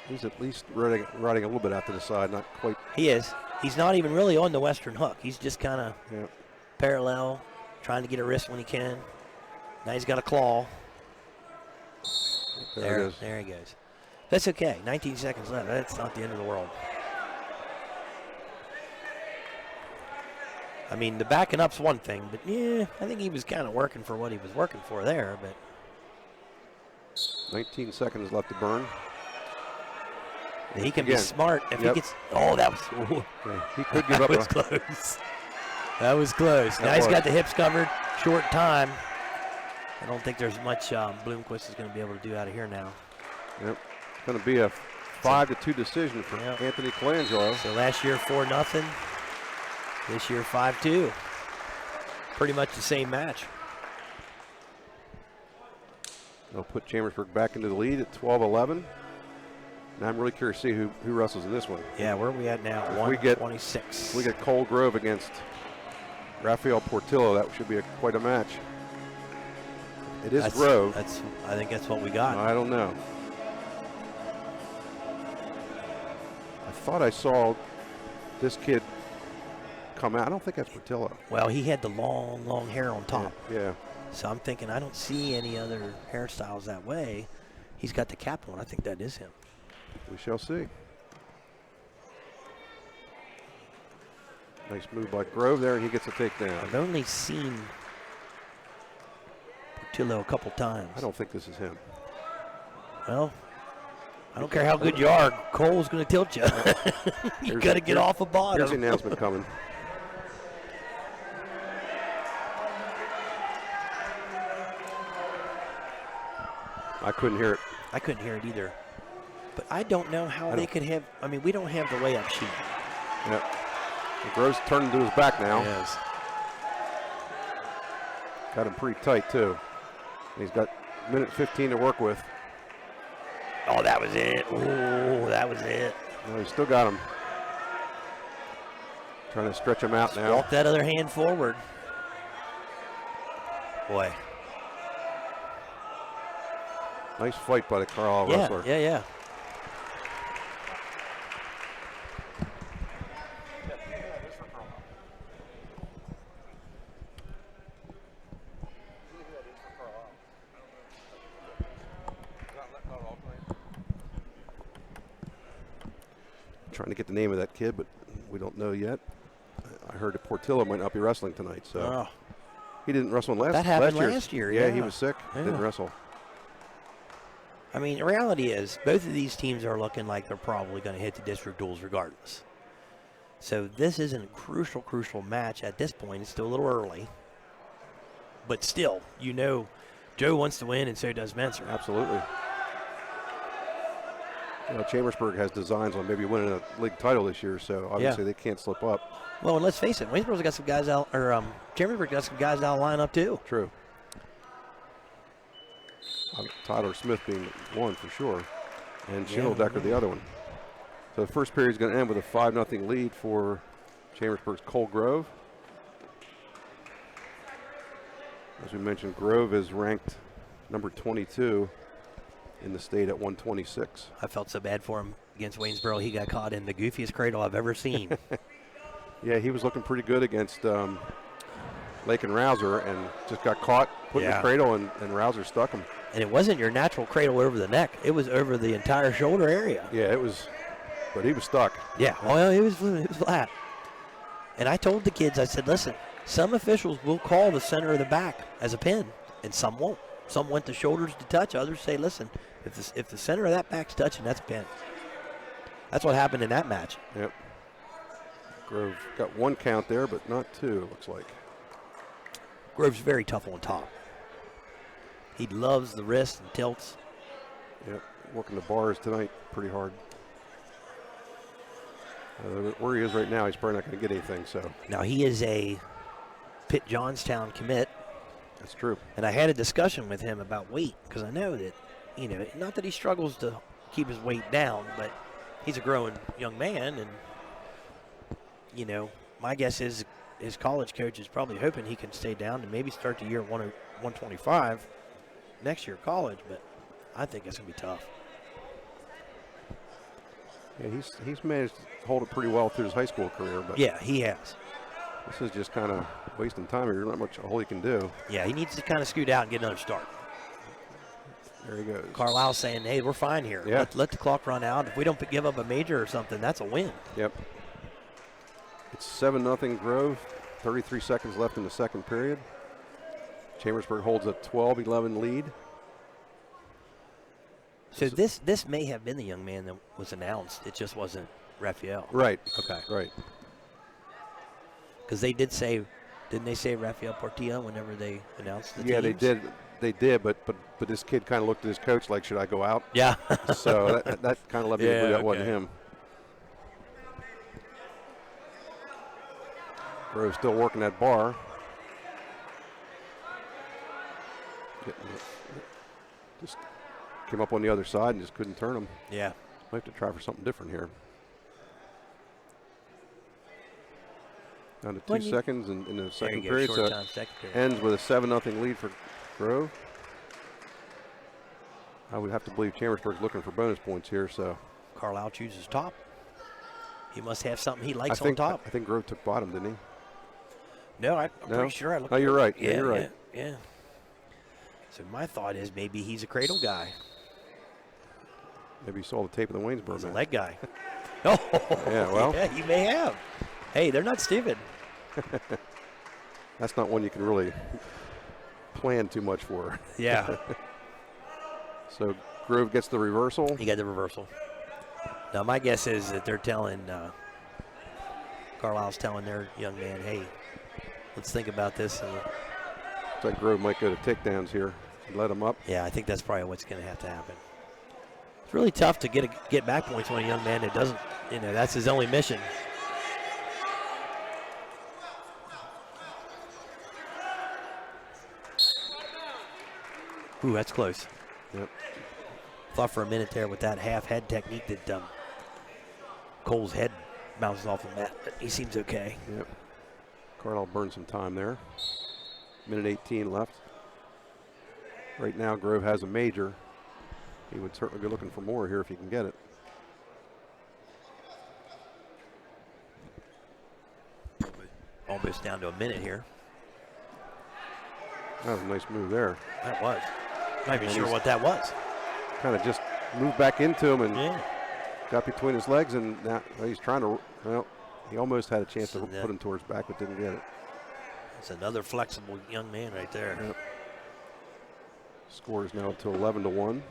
He's at least riding a little bit out to the side, not quite. He is. He's not even really on the western hook. He's just kind of parallel, trying to get a wrist when he can. Now he's got a claw. There it is. There he goes. That's okay. 19 seconds left. That's not the end of the world. I mean, the backing up's one thing, but yeah, I think he was kind of working for what he was working for there. But 19 seconds left to burn. He can be smart if he gets. Oh, that was. Yeah, he could give up. That was close. That was close. Now he's got the hips covered. Short time. I don't think there's much Bloomquist is going to be able to do out of here now. Yep. It's going to be a 5-2 decision for Anthony Colangelo. So last year 4-0. This year 5-2. Pretty much the same match. They'll put Chambersburg back into the lead at 12-11. Now I'm really curious to see who wrestles in this one. Yeah, where are we at now? 126. We get Cole Grove against Rafael Portillo. That should be quite a match. It is Grove. I think that's what we got. I don't know. I thought I saw this kid come out. I don't think that's Portillo. Well, he had the long hair on top. Yeah. So I'm thinking I don't see any other hairstyles that way. He's got the cap on. I think that is him. We shall see. Nice move by Grove there, and he gets a takedown. I've only seen Portillo a couple times. I don't think this is him. Well, I don't care how good you are. Cole's going to tilt you. You got to get off a bottom. Here's the announcement coming. I couldn't hear it. I couldn't hear it either. But I don't know how they could have. I mean, we don't have the layup sheet. Yep. Grove's turning to his back now. Yes. Got him pretty tight, too. He's got minute 15 to work with. Oh, that was it. Oh, that was it. No, he's still got him. Trying to stretch him out now. Walk that other hand forward. Boy. Nice fight by the Carlisle wrestler. Yeah. Trying to get the name of that kid, but we don't know yet. I heard that Portillo might not be wrestling tonight, so he didn't wrestle last year. That happened last year. Yeah, he was sick. Didn't wrestle. I mean, the reality is both of these teams are looking like they're probably going to hit the district duels regardless. So this isn't a crucial match at this point. It's still a little early. But still, you know, Joe wants to win, and so does Menser. Absolutely. You know, Chambersburg has designs on maybe winning a league title this year, so obviously they can't slip up. Well, and let's face it, Waynesboro's got some guys out, or Chambersburg got some guys out of lineup too. True. Tyler Smith being one for sure, and Schindeldecker the other one. So the first period is going to end with a 5-0 lead for Chambersburg's Cole Grove. As we mentioned, Grove is ranked number 22 in the state at 126. I felt so bad for him against Waynesboro. He got caught in the goofiest cradle I've ever seen. Yeah, he was looking pretty good against Lake and Rouser, and just got caught, put in the cradle, and Rouser stuck him. And it wasn't your natural cradle over the neck. It was over the entire shoulder area. Yeah, it was, but he was stuck. Yeah, well, it was flat. And I told the kids, I said, listen, some officials will call the center of the back as a pin, and some won't. Some want the shoulders to touch. Others say, listen, if the center of that back's touching, that's a pin. That's what happened in that match. Yep. Grove got one count there, but not two, it looks like. Grove's very tough on top. He loves the wrist and tilts. Yep, working the bars tonight pretty hard. Where he is right now, he's probably not going to get anything. So now he is a Pitt Johnstown commit. That's true. And I had a discussion with him about weight because I know that, not that he struggles to keep his weight down, but he's a growing young man. And, my guess is his college coach is probably hoping he can stay down and maybe start the year at 125 next year at college. But I think it's going to be tough. Yeah, he's managed to hold it pretty well through his high school career. But yeah, he has. This is just kind of wasting time. There's not much all he can do. Yeah, he needs to kind of scoot out and get another start. There he goes. Carlisle's saying, hey, we're fine here. Yeah. Let the clock run out. If we don't give up a major or something, that's a win. Yep. It's 7-0 Grove. 33 seconds left in the second period. Chambersburg holds a 12-11 lead. So this may have been the young man that was announced. It just wasn't Raphael. Right. Okay. Right. Because they did say, didn't they say Raphael Portilla whenever they announced the Yeah, teams? they did, but this kid kind of looked at his coach like, should I go out? Yeah. So that kind of led me to believe that wasn't him. Grove still working that bar. Just came up on the other side and just couldn't turn him. Yeah. Might have to try for something different here. Down to 2 seconds in the second period, so it ends with a 7-0 lead for Grove. I would have to believe Chambersburg's looking for bonus points here. So Carlisle chooses top. He must have something he likes on top. I think Grove took bottom, didn't he? No, I'm pretty sure I looked. Oh, you're right. Yeah, you're right. Yeah. So my thought is maybe he's a cradle guy. Maybe he saw the tape of the Waynesboro He's a match. leg guy. Oh, yeah, well. Yeah, he may have. Hey, they're not stupid. That's not one you can really plan too much for. Yeah. So Grove gets the reversal. He got the reversal. Now, my guess is that they're telling, Carlisle's telling their young man, hey, let's think about this. And looks like Grove might go to takedowns here and let him up. yeah, I think that's probably what's going to have to happen. It's really tough to get back points on a young man that doesn't, that's his only mission. Ooh, that's close. Yep. Thought for a minute there with that half head technique that Cole's head bounces off the mat, but he seems okay. Yep. Carlisle burned some time there. Minute 18 left. Right now, Grove has a major. He would certainly be looking for more here if he can get it. Almost down to a minute here. That was a nice move there. That was. Not even sure what that was. Kind of just moved back into him and got between his legs, and now he's trying to, well, he almost had a chance to put him towards back, but didn't get it. It's another flexible young man right there. Yep. Score is now to 11-1.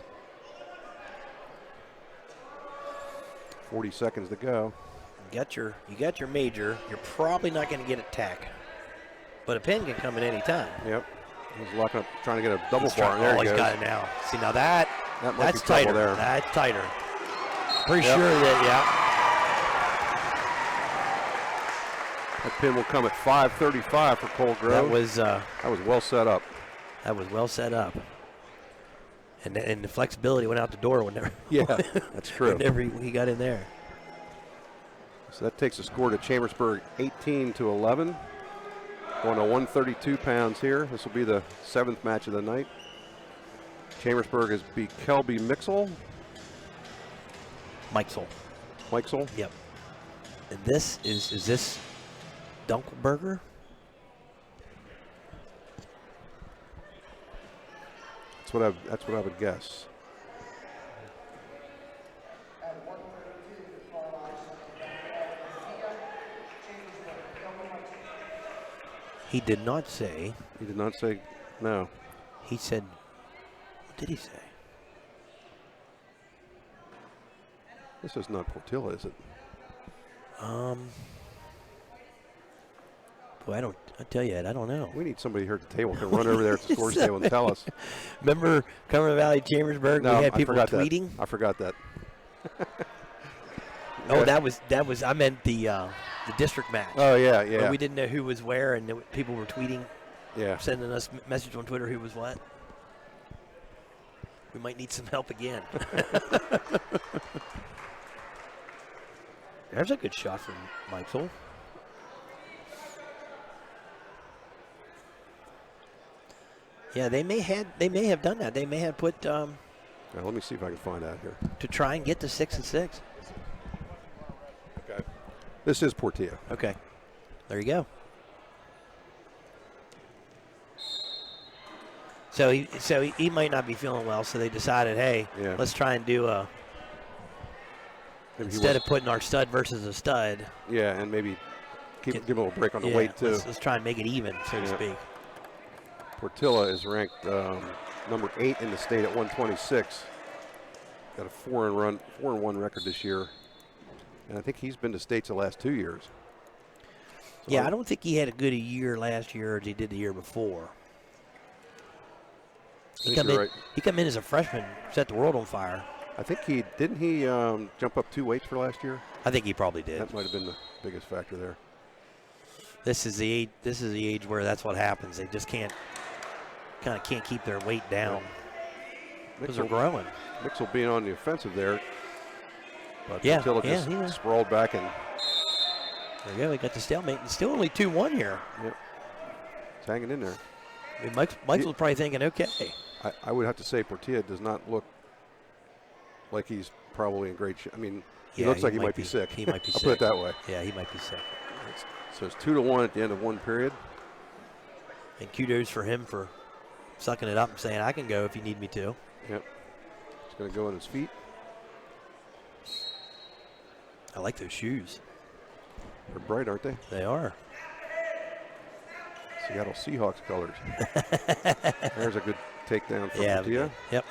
40 seconds to go. You got your major. You're probably not going to get a tack, but a pin can come at any time. Yep. He's locking up, trying to get a double bar. There he goes. He's got it now. See, now that's be tighter. there. That's tighter. Pretty sure that, That pin will come at 5:35 for Cole Grove. That was well set up. That was well set up. And the flexibility went out the door whenever. Yeah, that's true. Whenever he got in there. So that takes the score to Chambersburg 18-11. Going to 132 pounds here. This will be the 7th match of the night. Chambersburg is beat Kelby Mixel. Mixel. Yep. And this is this Dunkelberger? That's what I would guess. He did not say. He did not say no. He said, what did he say? This is not Portilla, is it? Boy, I tell you, Ed, I don't know. We need somebody here at the table who can run over there at the scores table and tell us. Remember Cumberland Valley Chambersburg? No, we had people tweeting. I forgot that. Oh, that was. I meant the district match. Oh yeah. Where we didn't know who was where, and people were tweeting. sending us a message on Twitter who was what. We might need some help again. There's a good shot from Michael. Yeah, they may have done that. They may have put let me see if I can find out here. to try and get to 6-6. Okay. This is Portilla. Okay. There you go. So he might not be feeling well, so they decided, hey, let's try and do a instead of putting our stud versus a stud. Yeah, and maybe give him a little break on the weight too. Let's try and make it even, so to speak. Portilla is ranked number 8 in the state at 126. Got a 4-1 record this year, and I think he's been to states the last 2 years. So yeah, I don't think he had a good year last year as he did the year before. He come in as a freshman, set the world on fire. I think he jump up 2 weights for last year. I think he probably did. That might have been the biggest factor there. This is the age where that's what happens. They just can't keep their weight down because they're growing. Mixel being on the offensive there, but Portilla just sprawled back and there you go. We got the stalemate. It's still only 2-1 here. Yep, it's hanging in there. I mean, Michael's probably thinking, okay. I would have to say Portilla does not look like he's probably in great shape. I mean, he looks like he might be sick. He might be sick. I'll put it that way. Yeah, he might be sick. So it's 2-1 at the end of one period. And kudos for him for sucking it up and saying, I can go if you need me to. Yep. He's going to go on his feet. I like those shoes. They're bright, aren't they? They are. Seattle Seahawks colors. There's a good takedown from Portilla. Yep.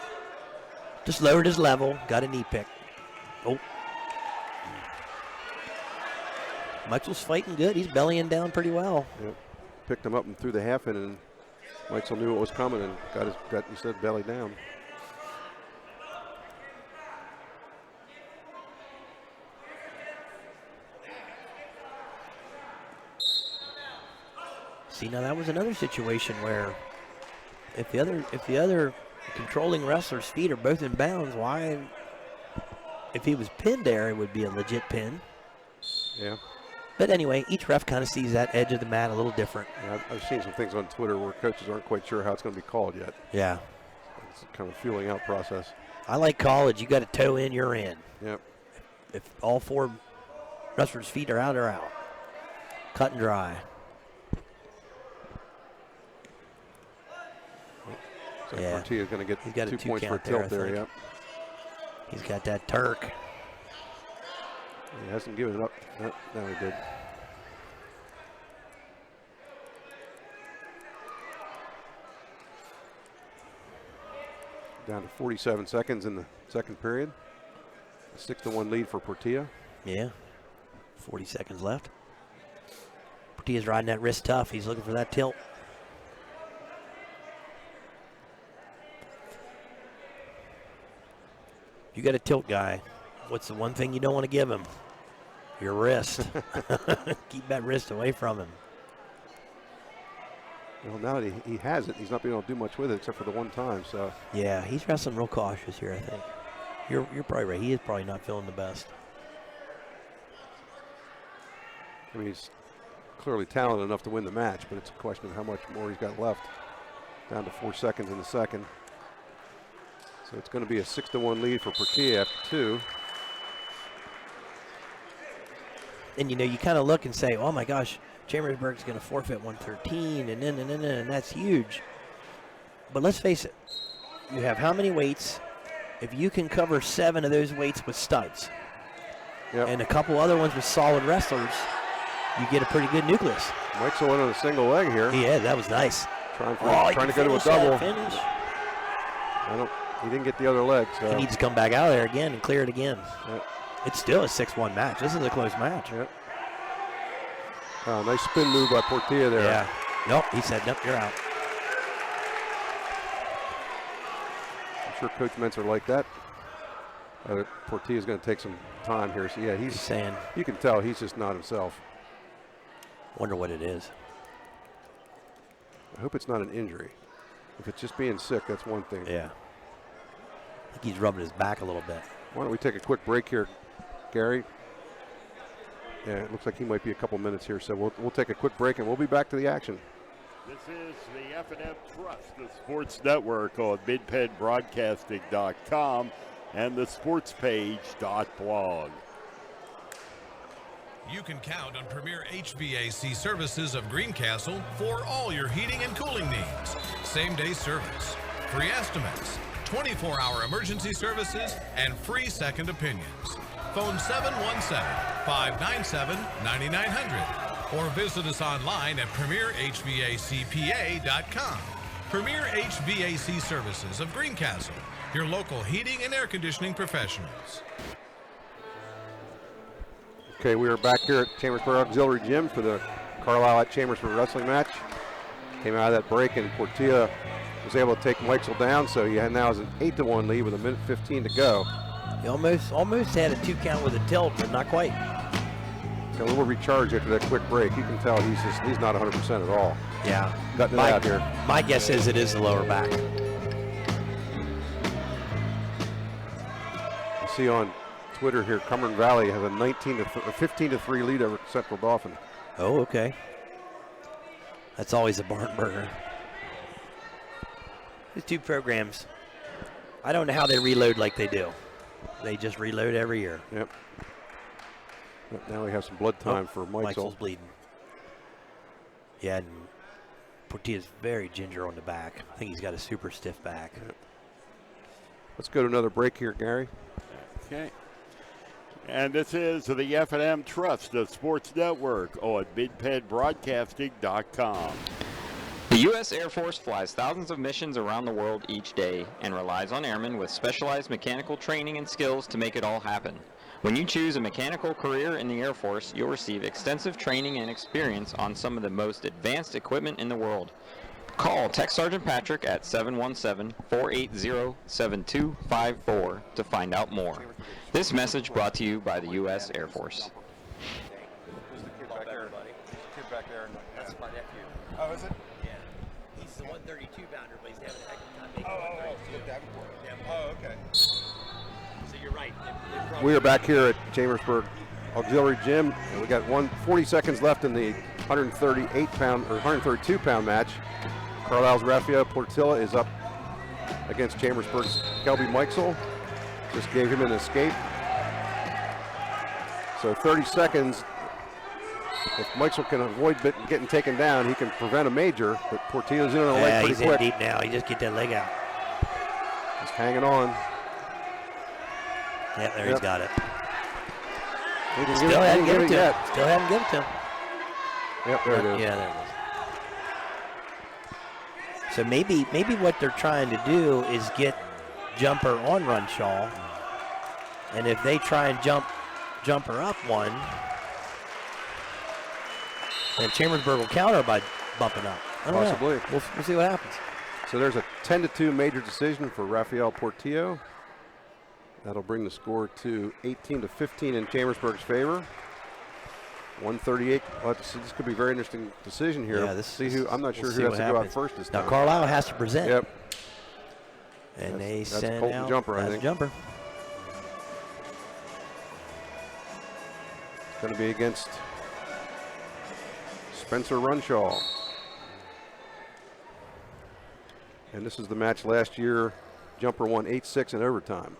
Just lowered his level. Got a knee pick. Oh. Michael's fighting good. He's bellying down pretty well. Yep. Picked him up and threw the half in, and Michael knew what was coming and got he said belly down. See, now that was another situation where if the other controlling wrestler's feet are both in bounds, why? If he was pinned there, it would be a legit pin. Yeah. But anyway, each ref kind of sees that edge of the mat a little different. Yeah, I've seen some things on Twitter where coaches aren't quite sure how it's going to be called yet. Yeah. It's kind of a feeling out process. I like college. You got to toe in, you're in. Yep. If all 4 wrestlers' feet are out, they're out. Cut and dry. So Portilla's going to get 2 points for a tilt there. Yep. He's got that Turk. He hasn't given it up. No, he did. Down to 47 seconds in the second period. A 6-1 lead for Portilla. Yeah. 40 seconds left. Portilla's riding that wrist tough. He's looking for that tilt. You got a tilt guy. What's the one thing you don't want to give him? Your wrist. Keep that wrist away from him. Well, now that he has it, he's not being able to do much with it except for the one time. So yeah, he's wrestling real cautious here, I think. You're probably right. He is probably not feeling the best. I mean, he's clearly talented enough to win the match, but it's a question of how much more he's got left. Down to 4 seconds in the second. So it's going to be a 6-1 lead for Portilla after 2. And you know, you kind of look and say, oh my gosh, Chambersburg's going to forfeit 113, and that's huge. But let's face it, you have how many weights? If you can cover 7 of those weights with studs, and a couple other ones with solid wrestlers, you get a pretty good nucleus. Mike's went on a single leg here. Yeah, that was nice. Trying to go to a double. He didn't get the other leg. So. He needs to come back out there again and clear it again. Yep. It's still a 6-1 match. This is a close match. Yep. Nice spin move by Portilla there. Yeah. Nope, he said, nope, you're out. I'm sure Coach Mentzer like that. Portilla's going to take some time here. So, yeah, he's saying. You can tell he's just not himself. Wonder what it is. I hope it's not an injury. If it's just being sick, that's one thing. Yeah. I think he's rubbing his back a little bit. Why don't we take a quick break here, Gary? Yeah, it looks like he might be a couple minutes here, so we'll take a quick break and we'll be back to the action. This is the F&M Trust, the Sports Network on midpenbroadcasting.com and the sportspage.blog. You can count on Premier HVAC Services of Greencastle for all your heating and cooling needs. Same-day service, free estimates, 24-hour emergency services, and free second opinions. Phone 717-597-9900 or visit us online at premierhvacpa.com. Premier HVAC Services of Greencastle, your local heating and air conditioning professionals. Okay, we are back here at Chambersburg Auxiliary Gym for the Carlisle at Chambersburg wrestling match. Came out of that break and Portilla was able to take Meixel down, so he now has an 8-1 lead with a minute 15 to go. He almost had a 2 count with a tilt, but not quite. Got a little recharge after that quick break. You can tell he's not 100% at all. Yeah. Gutting it out here. My guess is it is the lower back. You see on Twitter here, Cumberland Valley has a 15-3 lead over Central Dauphin. Oh, okay. That's always a barn burner. These two programs, I don't know how they reload like they do. They just reload every year. Yep. But now we have some blood time for Meixel. Meixel's bleeding. Yeah, and Portilla's very ginger on the back. I think he's got a super stiff back. Yep. Let's go to another break here, Gary. Okay. And this is the F&M Trust, the Sports Network on midpenbroadcasting.com. The U.S. Air Force flies thousands of missions around the world each day and relies on airmen with specialized mechanical training and skills to make it all happen. When you choose a mechanical career in the Air Force, you'll receive extensive training and experience on some of the most advanced equipment in the world. Call Tech Sergeant Patrick at 717-480-7254 to find out more. This message brought to you by the U.S. Air Force. That's my nephew. Oh, is it? Yeah. He's the 132 pounder, but he's having a heck of a time making 132. Oh, okay. So you're right. We are back here at Chambersburg Auxiliary Gym, and we got 40 seconds left in the 138-pound or 132-pound match. Carlisle's Rafael Portilla is up against Chambersburg's Kelby Meixel. Just gave him an escape. So 30 seconds. If Meixel can avoid getting taken down, he can prevent a major. But Portilla's in on a leg pretty quick. He's in deep now. He just get that leg out. Just hanging on. Yeah, there he's got it. Still hadn't given it to him. Still hadn't given it to him. Yep, there it is. Yeah, there it is. So maybe what they're trying to do is get Jumper on Runshaw, and if they try and jump Jumper up one, then Chambersburg will counter by bumping up. Possibly. We'll see what happens. So there's a 10-2 major decision for Rafael Portillo. That'll bring the score to 18-15 in Chambersburg's favor. 138. This could be a very interesting decision here. Yeah, I'm not sure who has to go out first this time. Now Carlisle has to present. Yep. And they that's send Colton out Jumper, I think. Jumper. It's going to be against Spencer Runshaw. And this is the match last year. Jumper won 8-6 in overtime.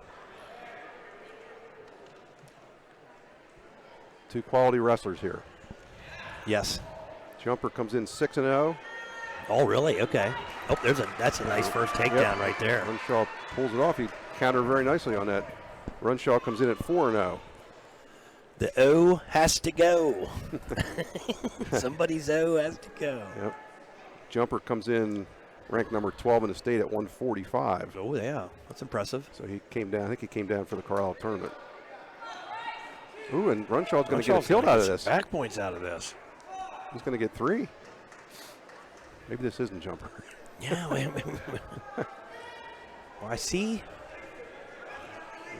Two quality wrestlers here. Yes. Jumper comes in 6-0. Oh, really? Okay. Oh, that's a nice first takedown right there. Runshaw pulls it off. He countered very nicely on that. Runshaw comes in at 4-0. The O has to go. Somebody's O has to go. Yep. Jumper comes in ranked number 12 in the state at 145. Oh, yeah. That's impressive. So he came down. I think he came down for the Carlisle tournament. Ooh, and Runshaw's going to get a kill out of this. Back points out of this. He's going to get 3. Maybe this isn't Jumper. Yeah, wait. Well, I see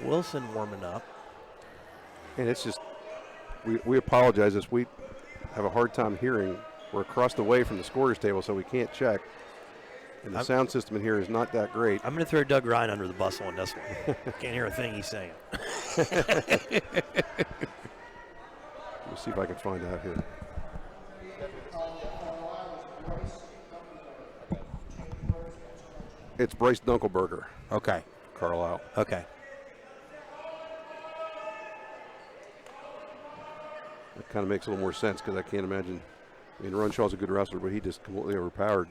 Wilson warming up. And it's just, we apologize as we have a hard time hearing We're across the way from the scorer's table, so we can't check. And the sound system in here is not that great. I'm going to throw Doug Ryan under the bus on this one. Can't hear a thing he's saying. Let's see if I can find out here. It's Bryce Dunkelberger. Okay. Carlisle. Okay. That kind of makes a little more sense because I can't imagine. I mean, Runshaw's a good wrestler, but he just completely overpowered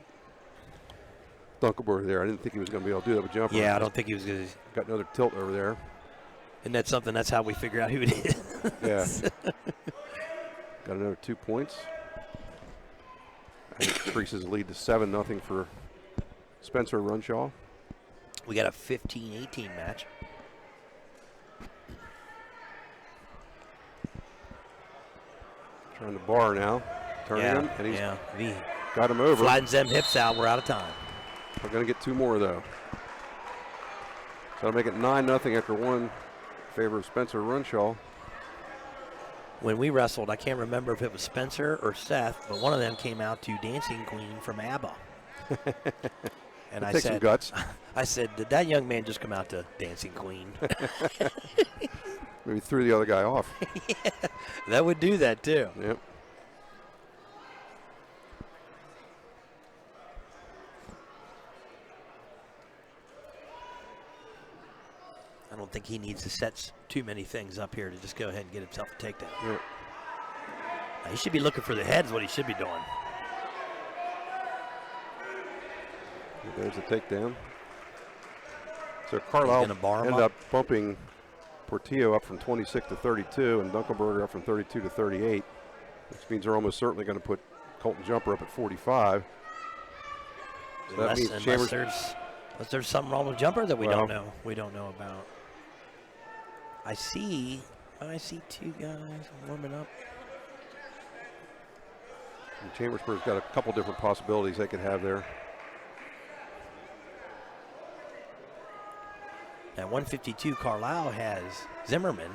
Dunkelberger there. I didn't think he was going to be able to do that with jumper. Yeah, I don't think he was going to. Got another tilt over there. And that's something, that's how we figure out who it is. Yeah. Got another 2 points. That increases the lead to 7-0 for Spencer Runshaw. We got a 15-18 match. Trying to bar now. Turning him, and he's got him over. Flattens them hips out. We're out of time. We're going to get 2 more, though. So that'll make it 9-0 after 1 in favor of Spencer Runshaw. When we wrestled, I can't remember if it was Spencer or Seth, but one of them came out to Dancing Queen from ABBA. And I said, some guts. I said, did that young man just come out to Dancing Queen? Maybe threw the other guy off. Yeah, that would do that too. Yep. I don't think he needs to set too many things up here to just go ahead and get himself a takedown. Yep. Now, he should be looking for the head is what he should be doing. There's the takedown. So Carlisle ended up bumping Portillo up from 26 to 32 and Dunkelberger up from 32 to 38, which means they're almost certainly going to put Colton Jumper up at 45. So that means unless there's something wrong with Jumper that we don't know. We don't know about. I see 2 guys warming up. And Chambersburg's got a couple different possibilities they could have there. At 152, Carlisle has Zimmerman.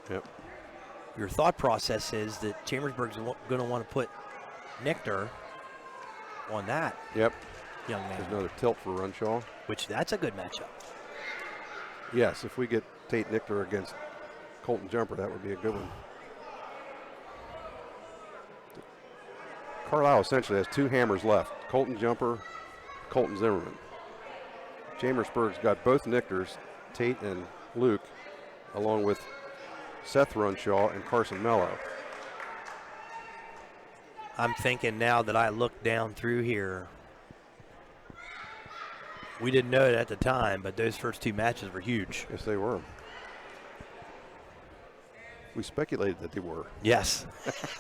Yep. Your thought process is that Chambersburg's going to want to put Nichter on that. Yep. Young man. There's another tilt for Runshaw. Which, that's a good matchup. Yes, if we get Tate Nichter against Colton Jumper, that would be a good one. Carlisle essentially has 2 hammers left. Colton Jumper, Colton Zimmerman. Chambersburg's got both Nichters, Tate and Luke, along with Seth Runshaw and Carson Mello. I'm thinking now that I look down through here, we didn't know it at the time, but those first 2 matches were huge. Yes, they were. We speculated that they were. Yes.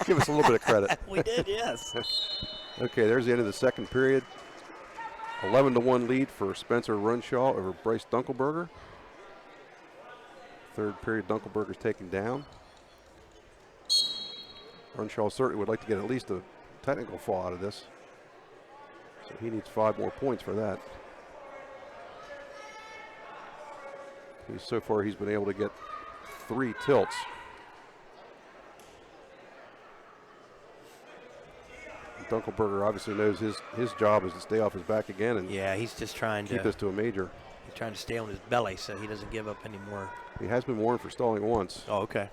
Give us a little bit of credit. We did, yes. Okay, there's the end of the second period. 11-1 lead for Spencer Runshaw over Bryce Dunkelberger. Third period, Dunkelberger's taken down. Runshaw certainly would like to get at least a technical fall out of this. So he needs 5 more points for that. So far, he's been able to get 3 tilts. Dunkelberger obviously knows his job is to stay off his back again and he's just trying keep this to a major. He's trying to stay on his belly so he doesn't give up anymore. He has been warned for stalling once. Oh, okay.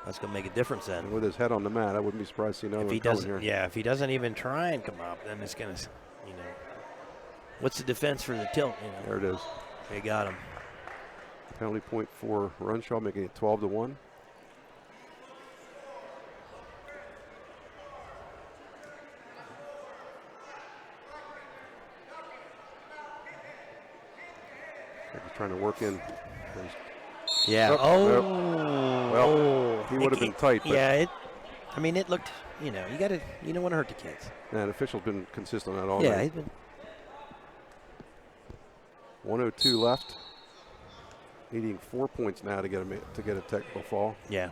That's going to make a difference then. And with his head on the mat, I wouldn't be surprised to see another one coming here. Yeah, if he doesn't even try and come up, then it's going to, what's the defense for the tilt? There it is. They got him. Penalty point for Runshaw, making it 12-1. He's trying to work in. Yeah. Well, he would have been tight. But yeah. It looked. You don't want to hurt the kids. And official's been consistent on that all night. Yeah, he's been. 102 left. Needing 4 points now to get a technical fall. Yeah.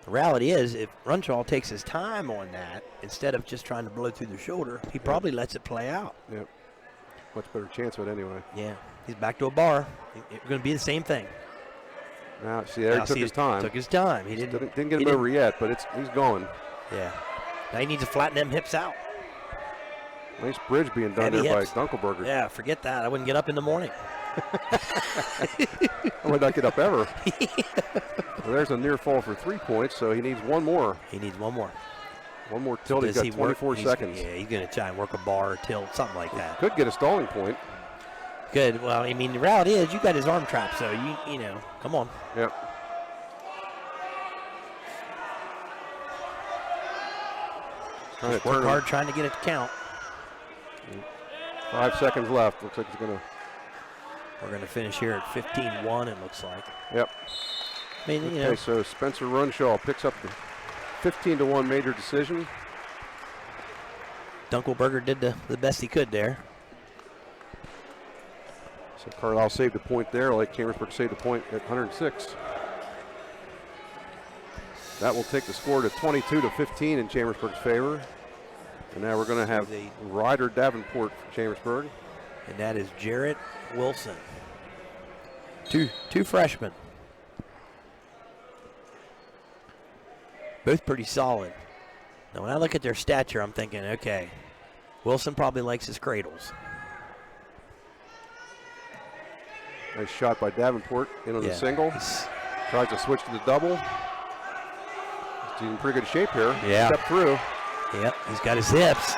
The reality is, if Runshaw takes his time on that instead of just trying to blow through the shoulder, he probably lets it play out. Yep. Much better chance of it anyway. Yeah. He's back to a bar. It's going to be the same thing. Now, see, there he took his time. Took his time. He didn't get him over yet, but he's going. Yeah. Now he needs to flatten them hips out. Nice bridge being done Heavy there hips. by Dunkelberger. Yeah, forget that. I wouldn't get up in the morning. I would not get up ever. Well, there's a near fall for 3 points, so he needs one more. He needs one more. One more tilt. He's got 24 seconds. Yeah, he's going to try and work a bar or tilt, something like that. Could get a stalling point. Good. Well, I mean, the reality is you got his arm trapped, so you know, come on. Yep. Just work hard trying to get it to count. 5 seconds left. Looks like he's going to. We're going to finish here at 15-1, it looks like. Yep. I mean, Okay, so Spencer Runshaw picks up the 15-1 major decision. Dunkelberger did the best he could there. So Carlisle saved a point there, like Chambersburg saved a point at 106. That will take the score to 22-15 in Chambersburg's favor. And now we're going to have Ryder Davenport for Chambersburg. And that is Jarrett Wilson. Two freshmen. Both pretty solid. Now, when I look at their stature, I'm thinking, okay, Wilson probably likes his cradles. Nice shot by Davenport in on the single. Tries to switch to the double. He's in pretty good shape here. Yeah. Step through. Yep, he's got his hips.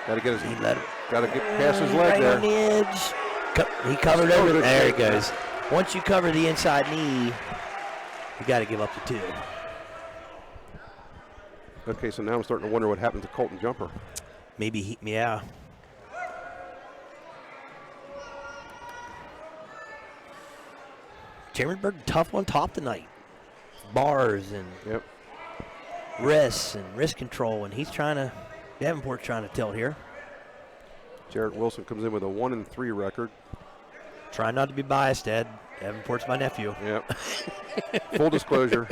Got to get past his leg right there. On the edge. He covered over. There he goes. Once you cover the inside knee, you got to give up the 2. Okay, so now I'm starting to wonder what happened to Colton Jumper. Maybe yeah. Chambersburg, tough on top tonight. Bars and wrists and wrist control, and Davenport's trying to tilt here. Jarrett Wilson comes in with a 1-3 record. Try not to be biased, Ed. Davenport's my nephew. Yep. Full disclosure.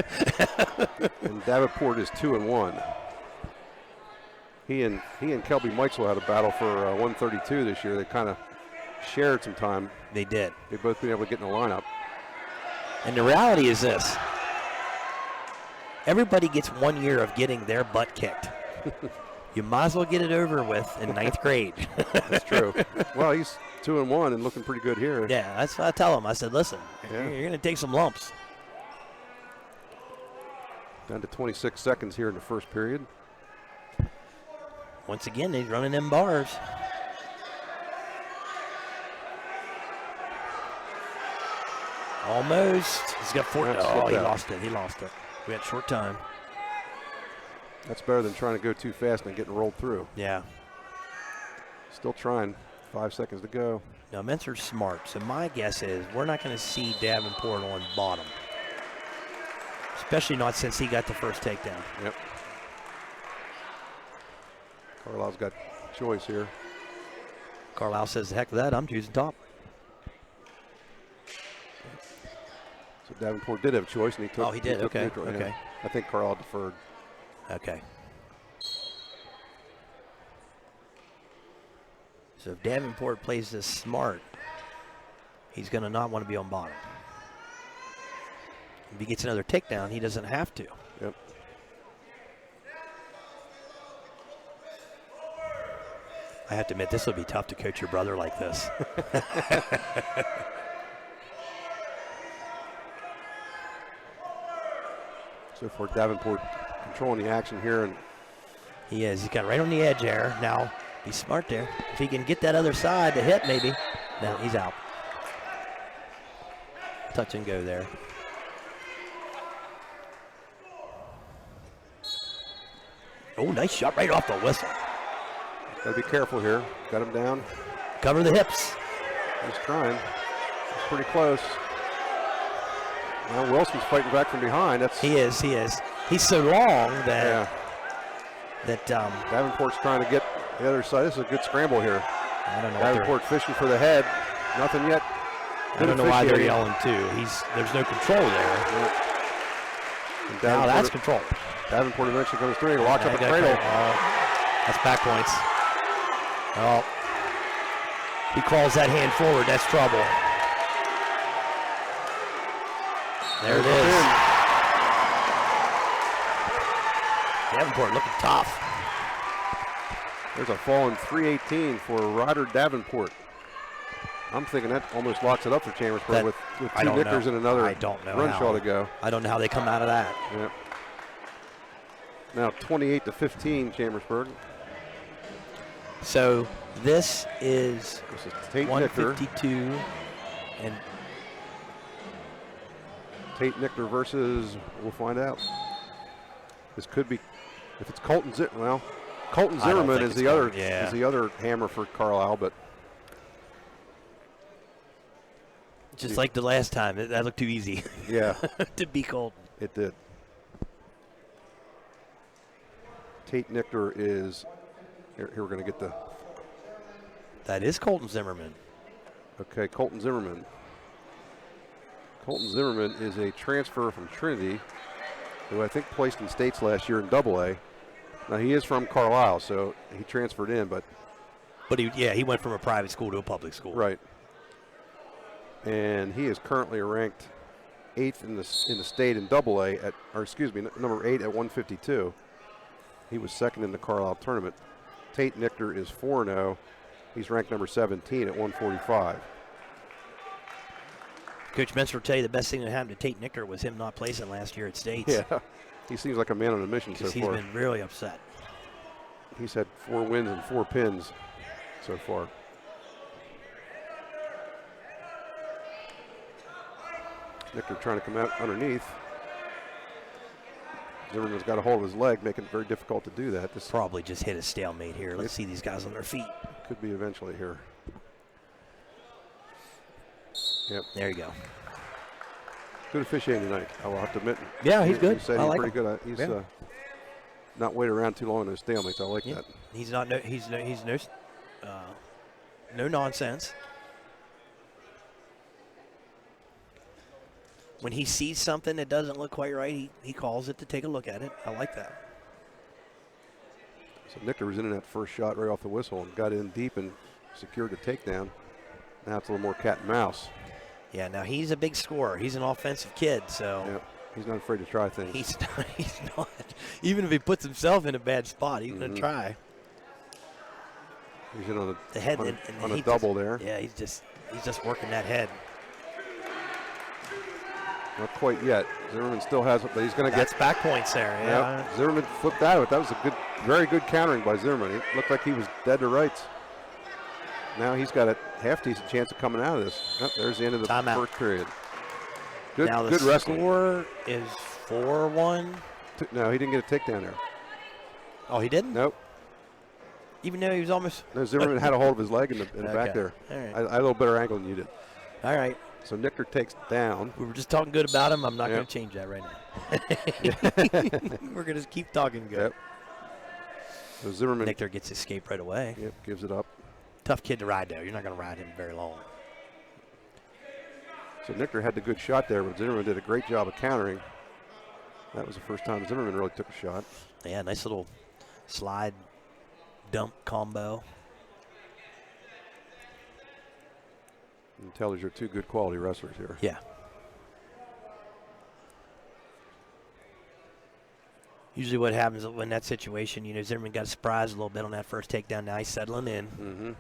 And Davenport is 2-1. He and Kelby Mitchell had a battle for 132 this year. They kind of shared some time. They did. They've both been able to get in the lineup. And the reality is this. Everybody gets 1 year of getting their butt kicked. You might as well get it over with in 9th grade. That's true. Well, he's 2-1 and looking pretty good here. Yeah, that's what I tell him. I said, listen, you're going to take some lumps. Down to 26 seconds here in the first period. Once again, he's running them bars. Almost. He's got 4. Oh, he lost it. He lost it. We had short time. That's better than trying to go too fast and getting rolled through. Yeah. Still trying. 5 seconds to go. Now, Mentzer's smart, so my guess is we're not going to see Davenport on bottom. Especially not since he got the first takedown. Yep. Carlisle's got choice here. Carlisle says, the heck with that, I'm choosing top. So Davenport did have a choice, and he took. Oh, he did. Okay. Neutral. Okay. Yeah. I think Carlisle deferred. Okay. So if Davenport plays this smart, he's going to not want to be on bottom. If he gets another takedown, he doesn't have to. Yep. I have to admit, this will be tough to coach your brother like this. So for Davenport controlling the action here. And he is. He's got right on the edge there. Now, be smart there. If he can get that other side to hit, maybe. No, he's out. Touch and go there. Oh, nice shot right off the whistle. Got to be careful here. Got him down. Cover the hips. He's trying. He's pretty close. Now Wilson's fighting back from behind. He is. He's so long that Davenport's trying to get the other side. This is a good scramble here. I don't know. Davenport fishing for the head. Nothing yet. I don't know why they're yelling too. There's no control there. Now that's control. Davenport eventually comes through. He locks up a cradle. That's back points. Oh, he calls that hand forward. That's trouble. There it is. Davenport looking tough. There's a fall in 318 for Ryder Davenport. I'm thinking that almost locks it up for Chambersburg with two Knickers and another Runshaw to go. I don't know how they come out of that. Yep. Now 28-15 Chambersburg. So this is Tate 152 Nichter. and Tate Nichter versus, we'll find out. This could be, if it's Colton Zimmerman is the other hammer for Carlisle, but just like the last time, that looked too easy. Yeah. To be Colton. It did. Tate Nichter is, here we're going to get the. That is Colton Zimmerman. Okay, Colton Zimmerman. Colton Zimmerman is a transfer from Trinity, who I think placed in states last year in AA. Now he is from Carlisle, so he transferred in, but he went from a private school to a public school. Right. And he is currently ranked 8th in the state in AA number 8 at 152. He was second in the Carlisle tournament. Tate Nichter is 4-0. He's ranked number 17 at 145. Coach Menser will tell you the best thing that happened to Tate Nichter was him not placing last year at states. Yeah, he seems like a man on a mission so far. He's been really upset. He's had 4 wins and 4 pins so far. Nichter trying to come out underneath. Zimmerman's got a hold of his leg, making it very difficult to do that. This probably just hit a stalemate here. Let's see these guys on their feet. Could be eventually here. Yep. There you go. Good officiating tonight, I will have to admit. Yeah, he's good. He said I he's like pretty good. He's not waited around too long in those stalemates. I like that. He's not. No nonsense. When he sees something that doesn't look quite right, he calls it to take a look at it. I like that. So Nichter was in that first shot right off the whistle and got in deep and secured the takedown. Now it's a little more cat and mouse. Yeah, now he's a big scorer. He's an offensive kid, so. Yeah, he's not afraid to try things. He's not. Even if he puts himself in a bad spot, he's going to try. He's in on the head on a double there. Yeah, he's just working that head. Not quite yet. Zimmerman still has it, but he's going to get back points there. Yeah. Yep. Zimmerman flipped out of it. That was a very good countering by Zimmerman. It looked like he was dead to rights. Now he's got a half-decent chance of coming out of this. Oh, there's the end of the first period. Good, now good wrestling. The score is 4-1. No, he didn't get a takedown there. Oh, he didn't? Nope. Even though he was almost. No, Zimmerman had a hold of his leg in the back there. All right. I had a little better angle than you did. All right. So Nichter takes down. We were just talking good about him. I'm not going to change that right now. We're going to keep talking good. Yep. So Zimmerman. Nichter gets escape right away. Yep, gives it up. Tough kid to ride, though. You're not going to ride him very long. So Nichter had the good shot there, but Zimmerman did a great job of countering. That was the first time Zimmerman really took a shot. Yeah, nice little slide dump combo. You can tell these are two good quality wrestlers here. Yeah. Usually what happens in that situation, Zimmerman got surprised a little bit on that first takedown. Now he's settling in.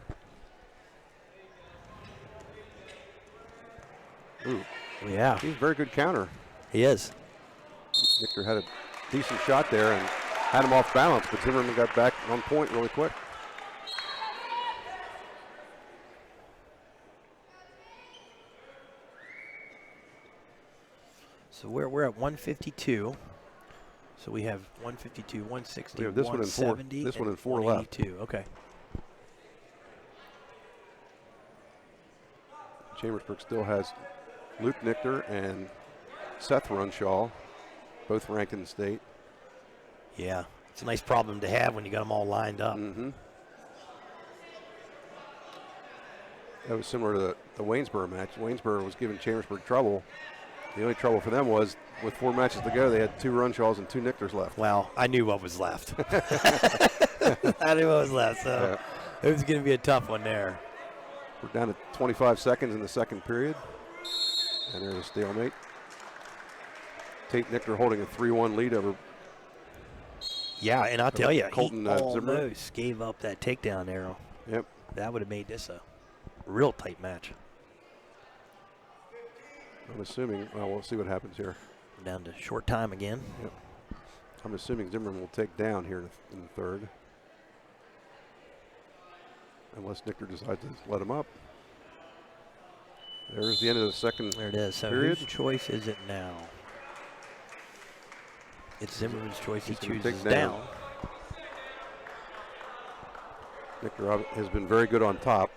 Mm-hmm. Ooh. Yeah. He's a very good counter. He is. Nichter had a decent shot there and had him off balance, but Zimmerman got back on point really quick. So we're at 152. So we have 152, 160, we have this 170, this one in 4 left. Okay. Chambersburg still has Luke Nichter and Seth Runshaw, both ranked in the state. Yeah, it's a nice problem to have when you got them all lined up. Mm-hmm. That was similar to the Waynesboro match. Waynesboro was giving Chambersburg trouble. The only trouble for them was with 4 matches to go, they had 2 Runshaws and 2 Nichters left. Well, I knew what was left. I knew what was left, so it was going to be a tough one there. We're down to 25 seconds in the second period. And there's a stalemate. Tate Nichter holding a 3-1 lead over Yeah, and I'll tell you, Colton, he almost Zimmerman. gave up that takedown arrow. Yep. That would have made this a real tight match. I'm assuming, well, we'll see what happens here. Down to short time again. Yep. I'm assuming Zimmerman will take down here in the third. Unless Nichter decides to let him up. There's the end of the second There it is. So period. whose choice is it now? It's Zimmerman's choice. He He's gonna chooses take down. Nichter has been very good on top.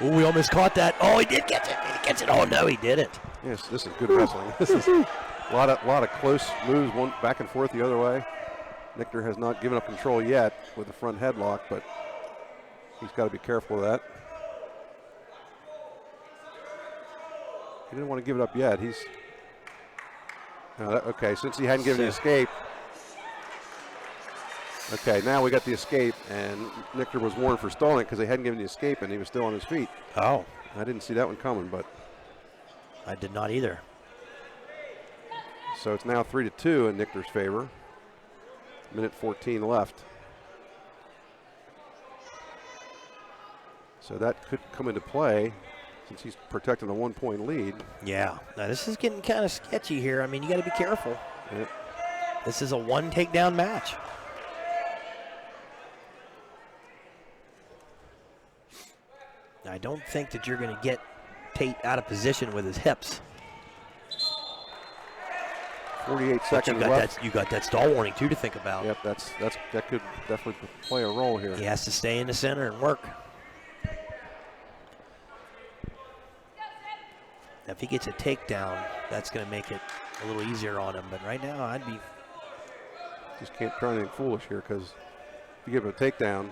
Oh, we almost caught that. Oh, he did get it. He gets it. Oh, no, he didn't. Yes, this is good wrestling. This is a lot of close moves, one back and forth the other way. Nichter has not given up control yet with the front headlock, but he's got to be careful of that. He didn't want to give it up yet. He's okay. Since he hadn't given the escape. Okay, now we got the escape, and Nichter was warned for stalling because they hadn't given the escape, and he was still on his feet. Oh. I didn't see that one coming, but. I did not either. So it's now 3-2 in Nichter's favor. Minute 14 left. So that could come into play since he's protecting a 1-point lead. Yeah. Now, this is getting kind of sketchy here. I mean, you got to be careful. Yep. This is a one takedown match. I don't think that you're going to get Tate out of position with his hips. 48 seconds left. You got that stall warning too to think about. Yep, that could definitely play a role here. He has to stay in the center and work. Now, if he gets a takedown, that's going to make it a little easier on him. But right now, I'd be. Just can't try anything foolish here because if you give him a takedown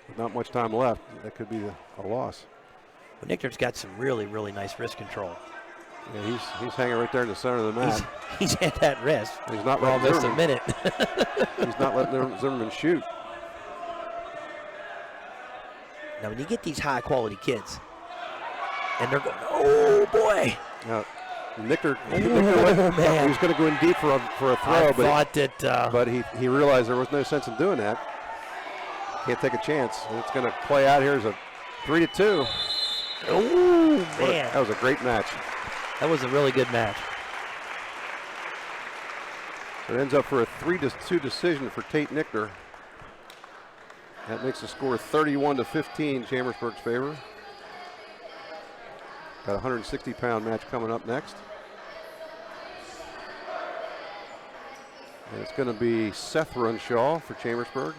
with not much time left, that could be a loss. Well, Nichter's got some really, really nice wrist control. Yeah, he's hanging right there in the center of the mat. He's at that wrist. He's not for almost a minute. He's not letting Zimmerman shoot. Now, when you get these high-quality kids, and they're going, oh, boy. Now, Nichter, man. he was going to go in deep for a throw, but he realized there was no sense in doing that. Can't take a chance. And it's going to play out here as a 3-2. Oh, man. That was a great match. That was a really good match. So it ends up for a 3-2 decision for Tate Nichter. That makes the score 31-15, Chambersburg's favor. Got a 160-pound match coming up next. And it's going to be Seth Runshaw for Chambersburg.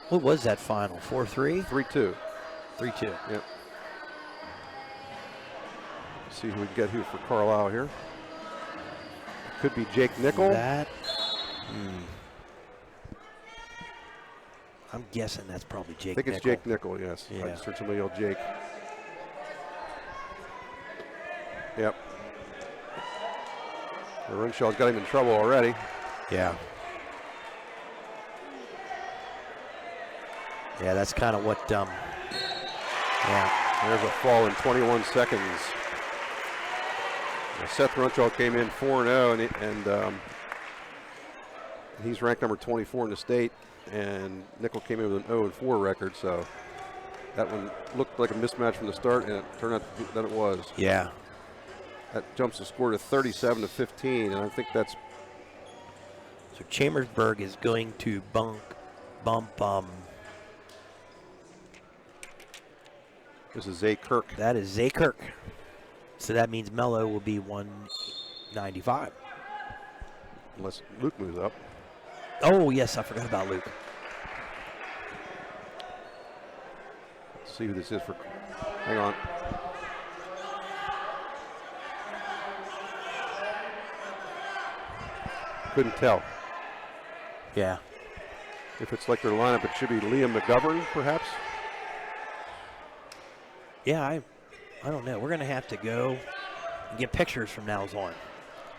What was that final? 4-3? 3-2. 3-2. Yep. See who we get who for Carlisle here. Could be Jake Nickel. I'm guessing that's probably Jake I think it's Nickel. Jake Nickel, yes. Yeah. I just heard somebody yell Jake. Yep. Runshaw's got him in trouble already. Yeah. Yeah, that's kind of what, yeah. There's a fall in 21 seconds. Now, Seth Runshaw came in 4-0, and he's ranked number 24 in the state, and Nickel came in with an 0-4 record, so that one looked like a mismatch from the start, and it turned out that it was. Yeah. That jumps the score to 37-15, and I think that's... So Chambersburg is going to bump This is Zay Kirk. That is Zay Kirk. So that means Mello will be 195. Unless Luke moves up. Oh, yes, I forgot about Luke. Let's see who this is for. Hang on. Couldn't tell. Yeah. If it's like their lineup, it should be Liam McGovern, perhaps. Yeah, I don't know. We're going to have to go and get pictures from now on.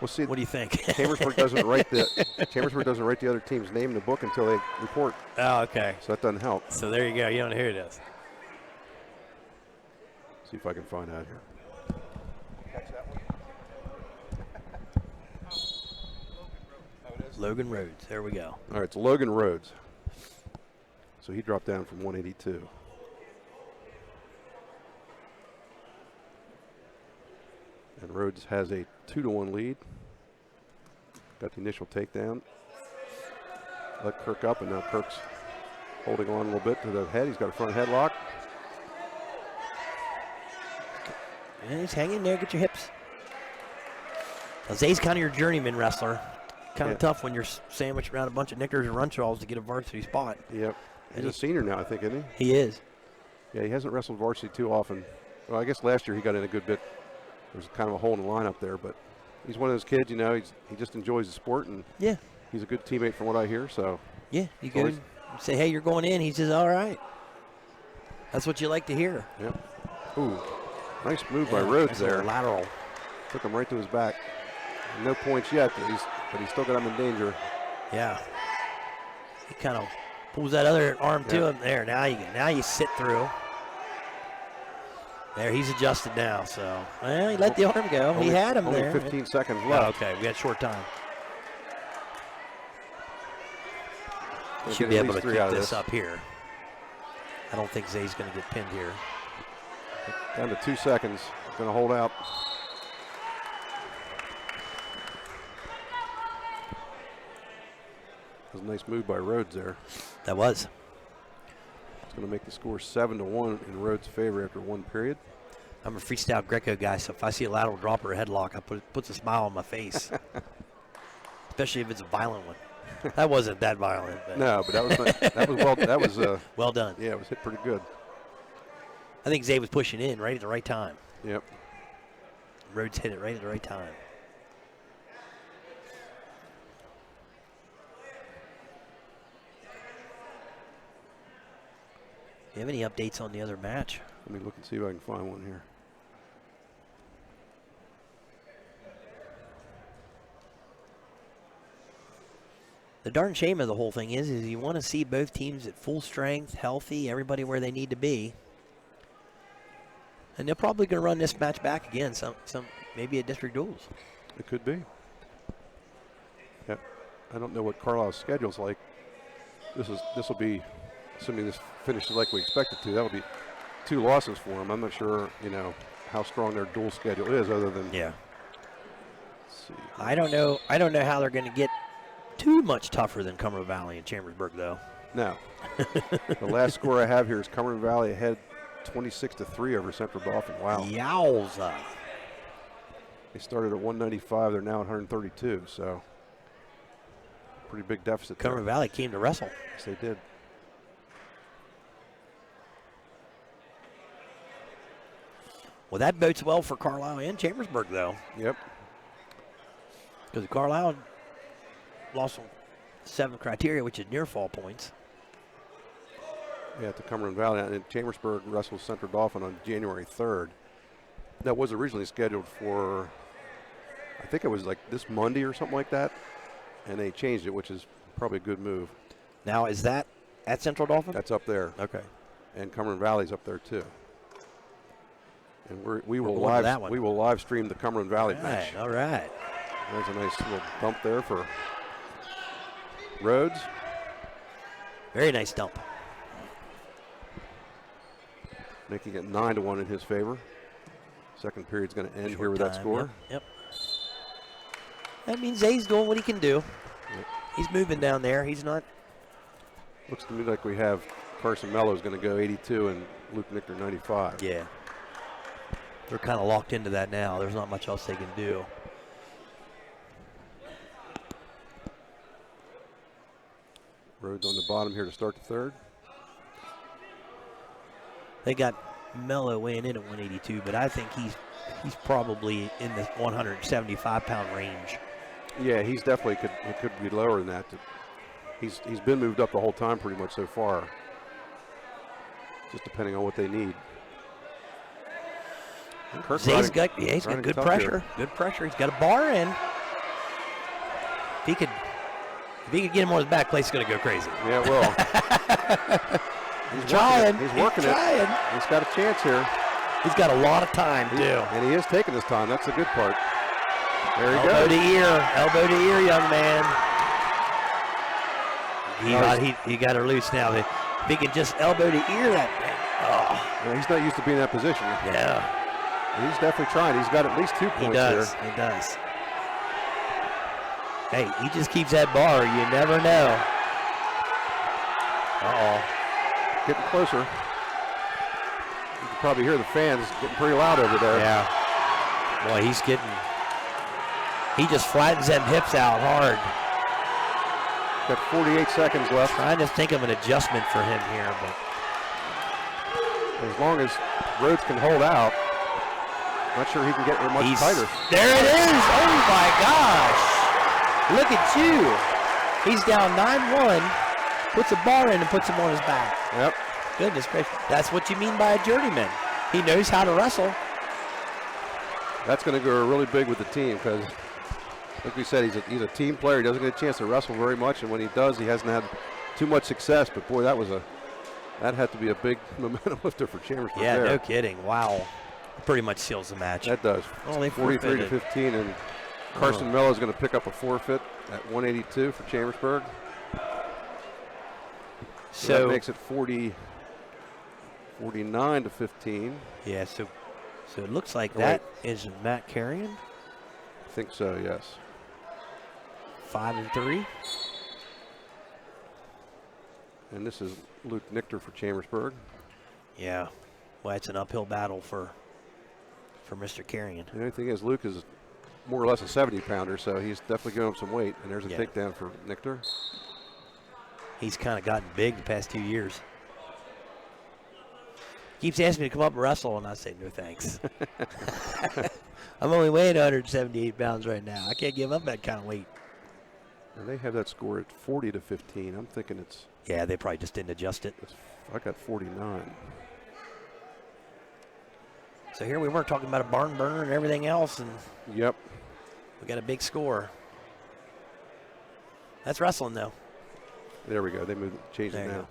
We'll see. What do you think? Chambersburg doesn't write the other team's name in the book until they report. Oh, okay. So that doesn't help. So there you go. You don't know who it is. See if I can find out here. Catch that one? Logan Rhodes. There we go. All right, it's Logan Rhodes. So he dropped down from 182. And Rhodes has a 2-1 lead. Got the initial takedown. Let Kirk up, and now Kirk's holding on a little bit to the head. He's got a front headlock. And he's hanging there. Get your hips. Zay's kind of your journeyman wrestler. Kind of tough when you're sandwiched around a bunch of knickers and runchals to get a varsity spot. Yep. He's a senior now, I think, isn't he? He is. Yeah, he hasn't wrestled varsity too often. Well, I guess last year he got in a good bit. There's kind of a hole in the lineup there, but he's one of those kids, you know, he just enjoys the sport, and he's a good teammate from what I hear. So yeah, you go and say, hey, you're going in. He says, all right. That's what you like to hear. Yep. Ooh, nice move by Rhodes there. Lateral. Took him right to his back. No points yet, but he's still got him in danger. Yeah. He kind of pulls that other arm to him there. Now you sit through. There, he's adjusted now. So, well, he let the arm go. He had him there. Only 15 seconds left. Okay, we got short time. Should be able to keep this up here. I don't think Zay's going to get pinned here. Down to 2 seconds. Going to hold out. That was a nice move by Rhodes there. That was. It's going to make the score 7-1 in Rhodes' favor after one period. I'm a freestyle Greco guy, so if I see a lateral drop or a headlock, puts a smile on my face. Especially if it's a violent one. That wasn't that violent. But no, but that was well done. Yeah, it was hit pretty good. I think Zay was pushing in right at the right time. Yep. Rhodes hit it right at the right time. Do you have any updates on the other match? Let me look and see if I can find one here. The darn shame of the whole thing is you want to see both teams at full strength, healthy, everybody where they need to be. And they're probably going to run this match back again, maybe at district duels. It could be. Yep. I don't know what Carlisle's schedule's like. This will be, assuming this finishes like we expect it to, that will be 2 losses for them. I'm not sure, how strong their dual schedule is, other than. Yeah. Let's see. I don't know how they're going to get too much tougher than Cumberland Valley and Chambersburg, though. No. The last score I have here is Cumberland Valley ahead 26-3 over Central Dauphin. Wow. Yowza. They started at 195. They're now at 132. So pretty big deficit. Cumberland Valley came to wrestle. Yes, they did. Well, that bodes well for Carlisle and Chambersburg, though. Yep. Because Carlisle lost on 7 criteria, which is near fall points. Yeah, to Cumberland Valley. And Chambersburg wrestles Central Dauphin on January 3rd. That was originally scheduled for, I think it was like this Monday or something like that. And they changed it, which is probably a good move. Now, is that at Central Dauphin? That's up there. Okay. And Cumberland Valley's up there too. And we will live stream the Cumberland Valley match. All right. There's a nice little bump there for Rhodes. Very nice dump. Making it 9-1 in his favor. Second period's going to end here with that score. Yep. That means Zay's doing what he can do. Yep. He's moving down there. He's not. Looks to me like we have Carson Mello's going to go 82 and Luke Nichter 95. Yeah. They're kind of locked into that now. There's not much else they can do. Rhodes on the bottom here to start the third. They got Mello weighing in at 182, but I think he's probably in the 175-pound range. Yeah, he's definitely could be lower than that. He's been moved up the whole time pretty much so far. Just depending on what they need. Zay's got good pressure. Good pressure. He's got a bar in. If he could get him on his back, place is going to go crazy. Yeah, it will. He's trying. He's working it. He's got a chance here. He's got a lot of time, too. And he is taking his time. That's the good part. There he Elbow goes. to ear. Elbow to ear, young man. He got her loose now. If he can just elbow to ear that man. Oh. Well, he's not used to being in that position. Yeah. He's definitely trying. He's got at least 2 points there. He does. Hey, he just keeps that bar. You never know. Uh-oh. Getting closer. You can probably hear the fans getting pretty loud over there. Yeah. Boy, he just flattens them hips out hard. Got 48 seconds left. Trying to think of an adjustment for him here, but as long as Rhodes can hold out, not sure he can get much tighter. There it is! Oh my gosh! Look at you! He's down 9-1, puts a bar in and puts him on his back. Yep. Goodness gracious. That's what you mean by a journeyman. He knows how to wrestle. That's going to go really big with the team because, like we said, he's a team player. He doesn't get a chance to wrestle very much, and when he does, he hasn't had too much success. But boy, that had to be a big momentum lifter for Chambersburg. Yeah, there. no kidding. Wow. Pretty much seals the match. That does. Well, 43 to 15, and Carson Mello is going to pick up a forfeit at 182 for Chambersburg. So that makes it 49 to 15. Yeah, so it looks like that is Matt Carrion. I think so, yes. 5-3. And this is Luke Nichter for Chambersburg. Yeah, well, it's an uphill battle for Mr. Carrion. The only thing is Luke is more or less a 70-pounder, so he's definitely giving up some weight. And there's a takedown for Nichter. He's kind of gotten big the past 2 years. Keeps asking me to come up and wrestle, and I say, no thanks. I'm only weighing 178 pounds right now. I can't give up that kind of weight. And they have that score at 40 to 15. I'm thinking it's... Yeah, they probably just didn't adjust it. I got 49. So here we were talking about a barn burner and everything else, and yep, we got a big score. That's wrestling, though. There we go. They changed it now. Go.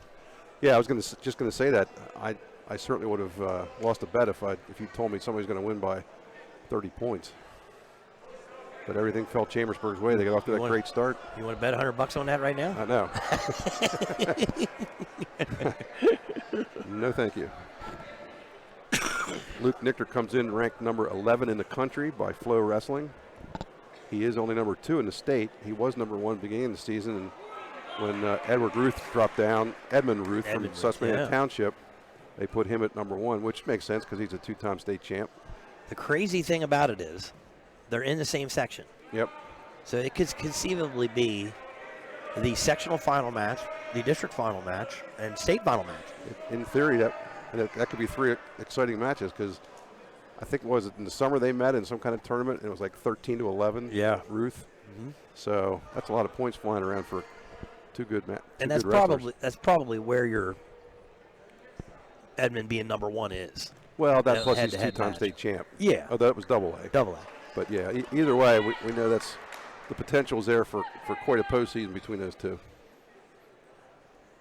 Yeah, I was just going to say that. I certainly would have lost a bet if you told me somebody's going to win by 30 points. But everything fell Chambersburg's way. They got off to that great start. You want to bet $100 on that right now? I know. No, thank you. Luke Nichter comes in ranked number 11 in the country by Flow Wrestling. He is only number 2 in the state. He was number 1 beginning of the season. And when Edmund Ruth from Susquehanna Township, they put him at number 1, which makes sense because he's a 2-time state champ. The crazy thing about it is they're in the same section. Yep. So it could conceivably be the sectional final match, the district final match, and state final match. In theory, that could be 3 exciting matches because I think in the summer they met in some kind of tournament and it was like 13 to 11. Yeah. Ruth. Mm-hmm. So that's a lot of points flying around for two good matches. And that's probably where your Edmund being number 1 is. Well, that plus he's 2-time state champ. Yeah. Oh, that was double A. Double A. But yeah, either way, we know that's the potential is there for quite a postseason between those two.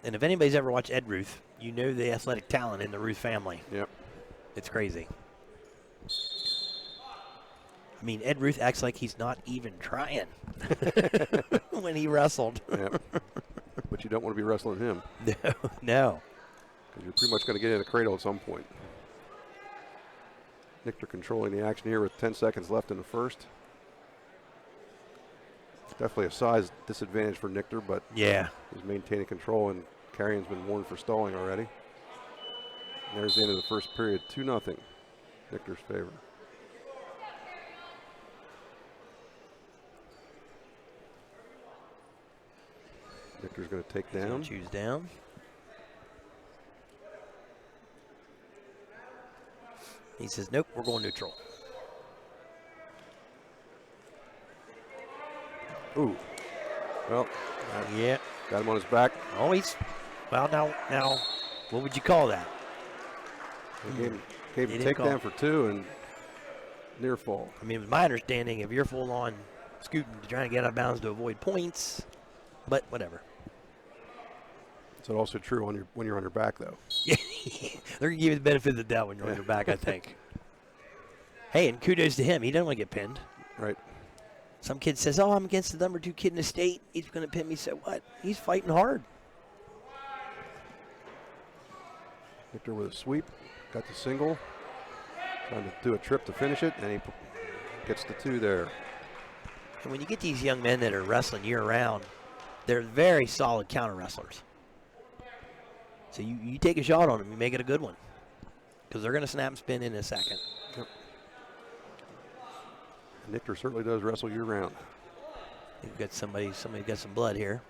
And if anybody's ever watched Ed Ruth, you know the athletic talent in the Ruth family. Yep. It's crazy. I memean, Ed Ruth acts like he's not even trying when he wrestled. Yep. But you don't want to be wrestling him. No. Because you're pretty much going to get in a cradle at some point. Nichter controlling the action here with 10 seconds left in the first. Definitely a size disadvantage for Nichter, but yeah, he's maintaining control, and Carrion's been warned for stalling already. And there's the end of the first period, 2-0, Nichter's favor. Nichter's going to take down. Choose down. He says, nope, we're going neutral. Ooh. Well, yeah. Got him on his back. Oh, well, now, what would you call that? Gave him a takedown for 2 and near fall. I mean, it was my understanding, if you're full on scooting, trying to get out of bounds to avoid points, but whatever. Is that also true when you're on your back, though? They're going to give you the benefit of the doubt when you're on your back, I think. Hey, and kudos to him. He doesn't want to get pinned. Right. Some kid says, oh, I'm against the number 2 kid in the state. He's going to pin me. So what? He's fighting hard. Victor with a sweep. Got the single. Trying to do a trip to finish it, and he gets the 2 there. And when you get these young men that are wrestling year-round, they're very solid counter wrestlers. So you take a shot on them, you make it a good one. Because they're going to snap and spin in a second. Yep. Victor certainly does wrestle year-round. You've got somebody got some blood here.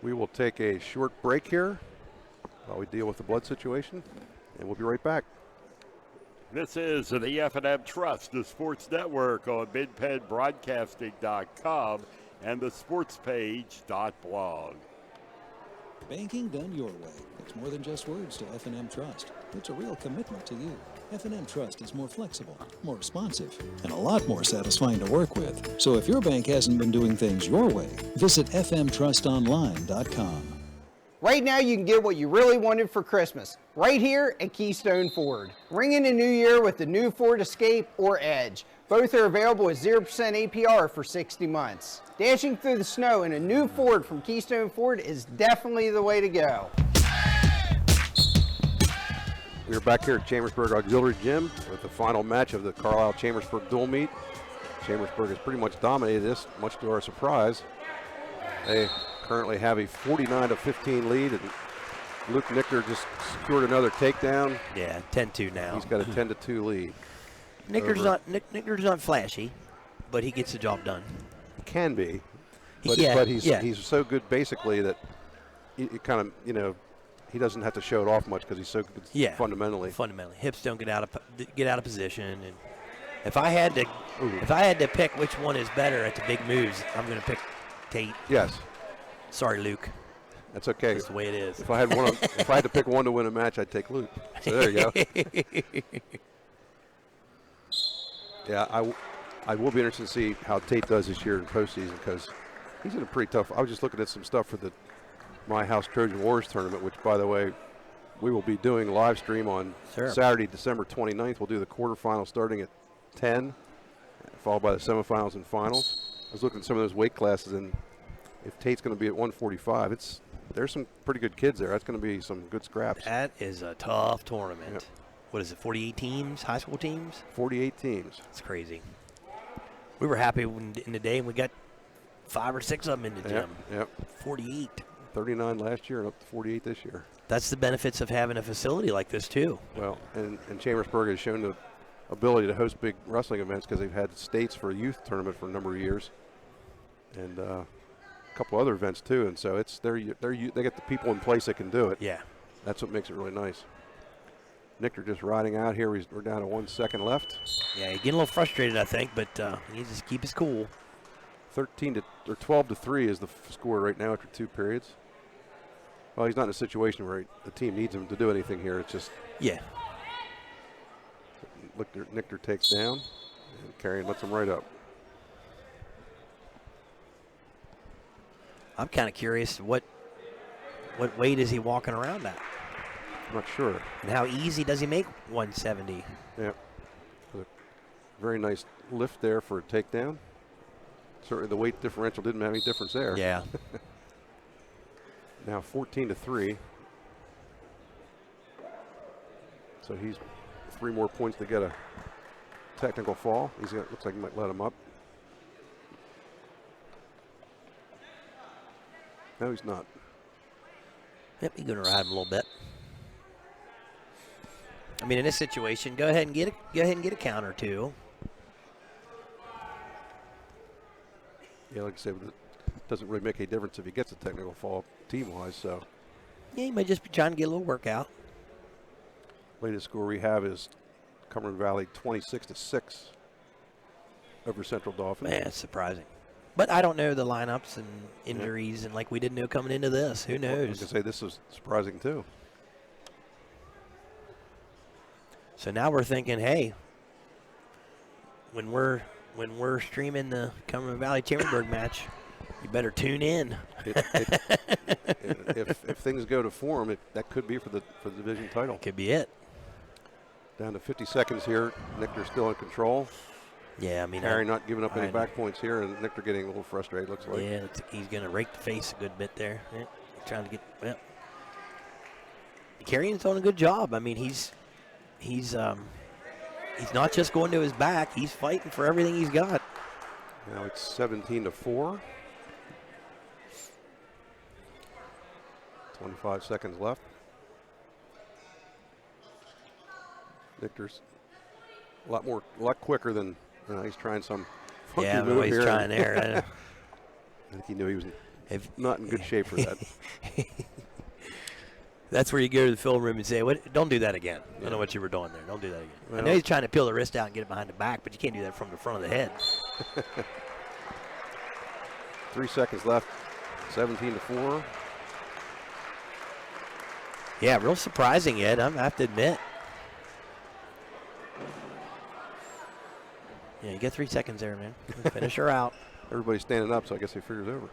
We will take a short break here while we deal with the blood situation, and we'll be right back. This is the F&M Trust, the Sports Network on midpenbroadcasting.com and the sportspage.blog. Banking done your way. It's more than just words to F&M Trust. It's a real commitment to you. F&M Trust is more flexible, more responsive, and a lot more satisfying to work with. So if your bank hasn't been doing things your way, visit fmtrustonline.com. Right now, you can get what you really wanted for Christmas, right here at Keystone Ford. Ring in the new year with the new Ford Escape or Edge. Both are available at 0% APR for 60 months. Dashing through the snow in a new Ford from Keystone Ford is definitely the way to go. We are back here at Chambersburg Auxiliary Gym with the final match of the Carlisle-Chambersburg dual meet. Chambersburg has pretty much dominated this, much to our surprise. They currently have a 49-15 lead, and Luke Nichter just secured another takedown. Yeah, 10-2 now. He's got a 10-2 lead. Nicker's not flashy, but he gets the job done. Can be, but, he's so good basically that it kind of, he doesn't have to show it off much because he's so good fundamentally. Fundamentally, hips don't get out of position, and if I had to pick which one is better at the big moves, I'm going to pick Tate. Yes. Sorry, Luke. That's okay. That's the way it is. If I had to pick one to win a match, I'd take Luke. So there you go. Yeah, I will be interested to see how Tate does this year in postseason because he's in a pretty tough. I was just looking at some stuff for the My House Trojan Wars tournament, which, by the way, we will be doing live stream on Saturday, December 29th. We'll do the quarterfinals starting at 10, followed by the semifinals and finals. I was looking at some of those weight classes, and if Tate's going to be at 145, there's some pretty good kids there. That's going to be some good scraps. That is a tough tournament. Yep. What is it, 48 teams, high school teams? 48 teams. It's crazy. We were happy in the day, and we got 5 or 6 of them in the gym. Yep. 48. 39 last year and up to 48 this year. That's the benefits of having a facility like this, too. Well, and Chambersburg has shown the ability to host big wrestling events because they've had states for a youth tournament for a number of years. And a couple other events, too. And so they get the people in place that can do it. Yeah. That's what makes it really nice. Nichter just riding out here. We're down to 1 second left. Yeah, he's getting a little frustrated, I think, but he needs to keep his cool. 12-3 is the score right now after 2 periods. Well, he's not in a situation where the team needs him to do anything here. It's just Nichter takes down, and Carrion lets him right up. I'm kind of curious what weight is he walking around at? I'm not sure. And how easy does he make 170? Yeah. Very nice lift there for a takedown. Certainly the weight differential didn't have any difference there. Yeah. Now 14-3. So he's 3 more points to get a technical fall. Looks like he might let him up. No, he's not. Yep, he's going to ride him a little bit. I mean, in this situation, go ahead and get a count or 2. Yeah, like I said, it doesn't really make any difference if he gets a technical fall team-wise. So yeah, he might just be trying to get a little workout. Latest score we have is Cumberland Valley 26-6 over Central Dauphin. Man, it's surprising. But I don't know the lineups and injuries, and like we didn't know coming into this. Who knows? I was going to say this is surprising too. So now we're thinking, hey, when we're streaming the Cumberland Valley Chambersburg match, you better tune in. If things go to form, that could be for the division title. Could be it. Down to 50 seconds here. Nichter still in control. Yeah, I mean, Harry not giving up any back points here, and Nichter getting a little frustrated, looks like. Yeah, he's going to rake the face a good bit there. Yeah, trying to get, well. Carrion's doing a good job. I mean, he's not just going to his back. He's fighting for everything he's got. Now it's 17-4. 25 seconds left. Nichter's a lot quicker than he's trying some funky move here. He's trying there. I think he knew he was not in good shape for that. That's where you go to the film room and say, don't do that again. I don't know what you were doing there. Don't do that again. Well, I know he's trying to peel the wrist out and get it behind the back, but you can't do that from the front of the head. 3 seconds left. 17-4. Yeah, real surprising, Ed. I have to admit. Yeah, you get 3 seconds there, man. Finish her out. Everybody's standing up, so I guess they figure it's over.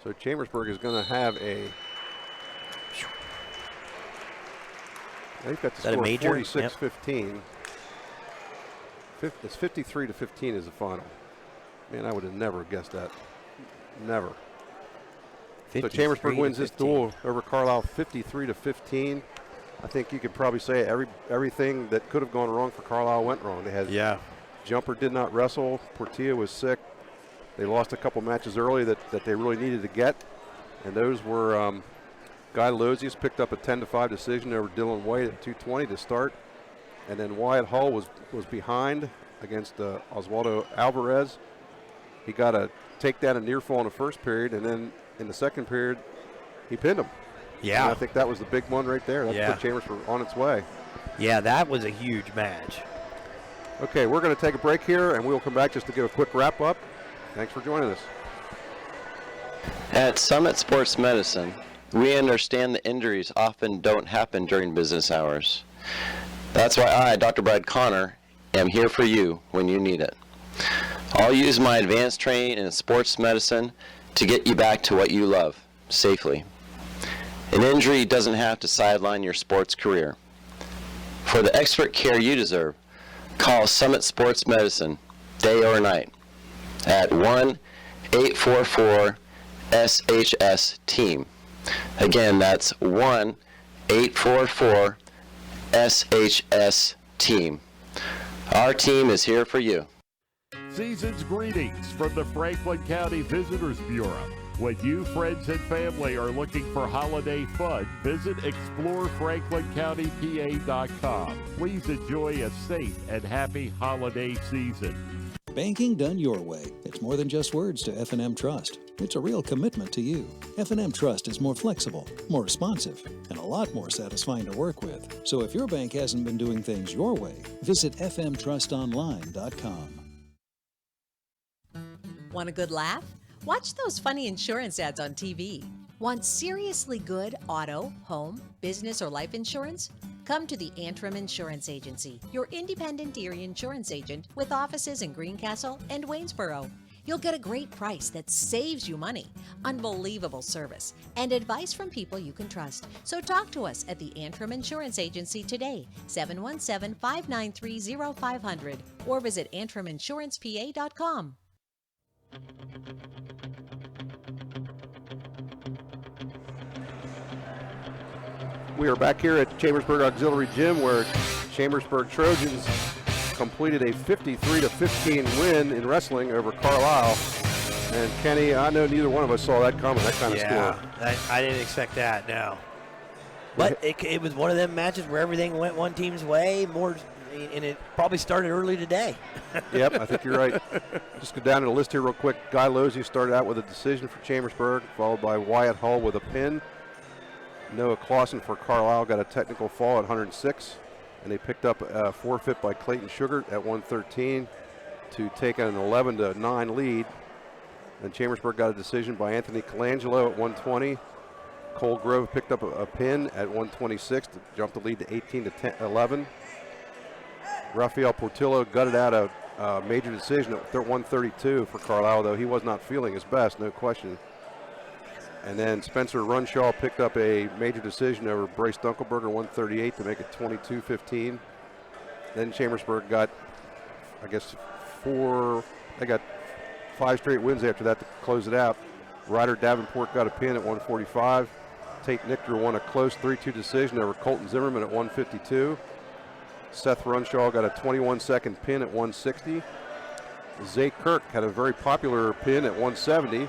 So Chambersburg is going to have a. They've got to score 46-15. It's 53-15 is the final. Man, I would have never guessed that. Never. So Chambersburg wins this duel over Carlisle 53-15. I think you could probably say everything that could have gone wrong for Carlisle went wrong. They had Jumper did not wrestle. Portilla was sick. They lost a couple matches early that they really needed to get, and those were Guy Lozius picked up a 10-5 decision over Dylan White at 2:20 to start, and then Wyatt Hull was behind against Oswaldo Alvarez. He got a takedown and near fall in the first period, and then in the second period, he pinned him. Yeah, and I think that was the big one right there. That put Chambersburg on its way. Yeah, that was a huge match. Okay, we're going to take a break here, and we'll come back just to give a quick wrap up. Thanks for joining us. At Summit Sports Medicine, we understand that injuries often don't happen during business hours. That's why I, Dr. Brad Connor, am here for you when you need it. I'll use my advanced training in sports medicine to get you back to what you love, safely. An injury doesn't have to sideline your sports career. For the expert care you deserve, call Summit Sports Medicine, day or night, at 1-844-SHS-TEAM. Again, that's 1-844-SHS-TEAM. Our team is here for you. Season's greetings from the Franklin County Visitors Bureau. When you, friends, and family are looking for holiday fun, visit ExploreFranklinCountyPA.com. Please enjoy a safe and happy holiday season. Banking done your way. It's more than just words to F&M Trust. It's a real commitment to you. F&M Trust is more flexible, more responsive, and a lot more satisfying to work with. So if your bank hasn't been doing things your way, visit fmtrustonline.com. Want a good laugh? Watch those funny insurance ads on TV. Want seriously good auto, home, business, or life insurance? Come to the Antrim Insurance Agency, your independent Erie insurance agent with offices in Greencastle and Waynesboro. You'll get a great price that saves you money, unbelievable service, and advice from people you can trust. So talk to us at the Antrim Insurance Agency today, 717-593-0500, or visit AntrimInsurancePA.com. We are back here at Chambersburg Auxiliary Gym, where Chambersburg Trojans completed a 53-15 win in wrestling over Carlisle. And Kenny, I know neither one of us saw that coming, that kind of score. I didn't expect that, no. But it was one of them matches where everything went one team's way, and it probably started early today. Yep, I think you're right. Just go down to the list here real quick. Guy Lozius started out with a decision for Chambersburg, followed by Wyatt Hull with a pin. Noah Clausen for Carlisle got a technical fall at 106, and they picked up a forfeit by Clayton Sugar at 113 to take an 11-9 lead. And Chambersburg got a decision by Anthony Colangelo at 120. Cole Grove picked up a pin at 126 to jump the lead to 18-11. Rafael Portillo gutted out a major decision at 132 for Carlisle, though he was not feeling his best, no question. And then Spencer Runshaw picked up a major decision over Bryce Dunkelberger 138 to make it 22-15. Then Chambersburg got, I guess, they got 5 straight wins after that to close it out. Ryder Davenport got a pin at 145. Tate Nichter won a close 3-2 decision over Colton Zimmerman at 152. Seth Runshaw got a 21-second pin at 160. Zay Kirk had a very popular pin at 170.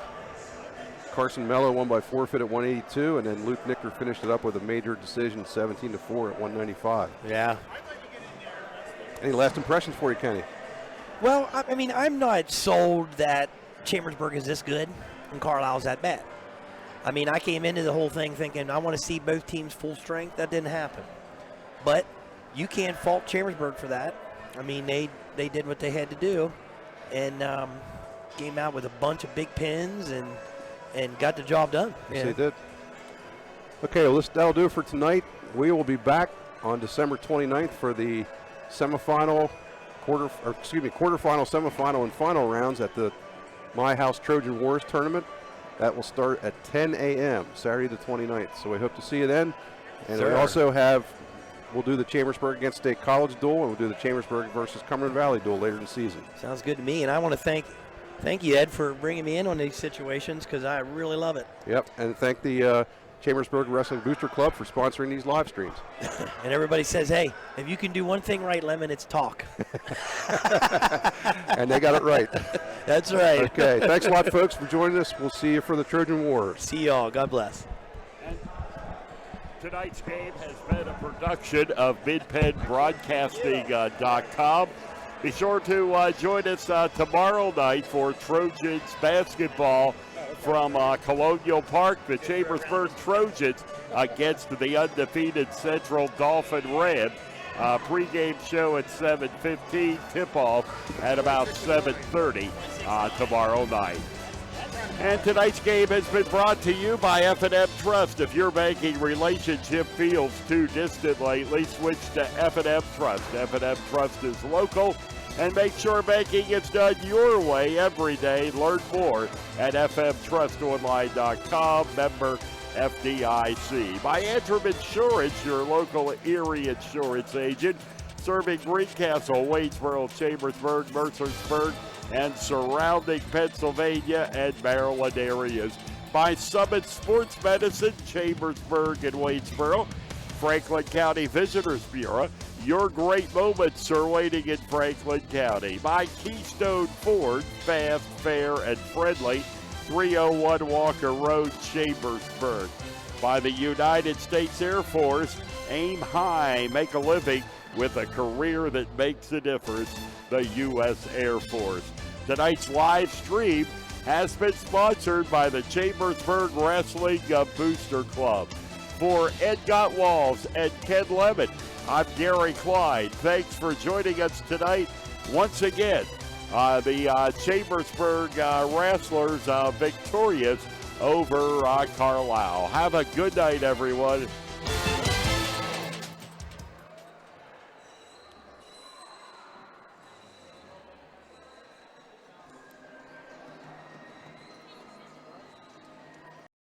Carson Mello won by forfeit at 182, and then Luke Nichter finished it up with a major decision 17-4 at 195. Yeah. Any last impressions for you, Kenny? Well, I mean, I'm not sold that Chambersburg is this good and Carlisle's that bad. I mean, I came into the whole thing thinking I want to see both teams full strength. That didn't happen. But you can't fault Chambersburg for that. I mean, they did what they had to do and came out with a bunch of big pins and got the job done. Yes, they did. Okay, well, that'll do it for tonight. We will be back on December 29th for the quarterfinal, semifinal, and final rounds at the My House Trojan Wars tournament. That will start at 10 a.m. Saturday the 29th. So we hope to see you then. And we also we'll do the Chambersburg against State College duel, and we'll do the Chambersburg versus Cumberland Valley duel later in the season. Sounds good to me, and I want to thank you, Ed, for bringing me in on these situations because I really love it. Yep, and thank the Chambersburg Wrestling Booster Club for sponsoring these live streams. And everybody says, hey, if you can do one thing right, Lemon, it's talk. And they got it right. That's right. Okay, thanks a lot, folks, for joining us. We'll see you for the Trojan Wars. See y'all. God bless. And tonight's game has been a production of MidPennBroadcasting.com. Be sure to join us tomorrow night for Trojans basketball from Colonial Park. The Chambersburg Trojans against the undefeated Central Dauphin Red. Pre-game show at 7:15, tip-off at about 7:30 tomorrow night. And tonight's game has been brought to you by F&M Trust. If your banking relationship feels too distant lately, switch to F&M Trust. F&M Trust is local, and make sure banking is done your way every day. Learn more at fmtrustonline.com, member FDIC. By Antrim Insurance, your local Erie insurance agent, serving Greencastle, Waynesboro, Chambersburg, Mercersburg, and surrounding Pennsylvania and Maryland areas. By Summit Sports Medicine, Chambersburg and Waynesboro, Franklin County Visitors Bureau. Your great moments are waiting in Franklin County. By Keystone Ford, fast, fair, and friendly, 301 Walker Road, Chambersburg. By the United States Air Force, aim high, make a living with a career that makes a difference, the U.S. Air Force. Tonight's live stream has been sponsored by the Chambersburg Wrestling Booster Club. For Ed Gottwalls and Ken Lemon, I'm Gary Klein. Thanks for joining us tonight. Once again, the Chambersburg Wrestlers victorious over Carlisle. Have a good night, everyone.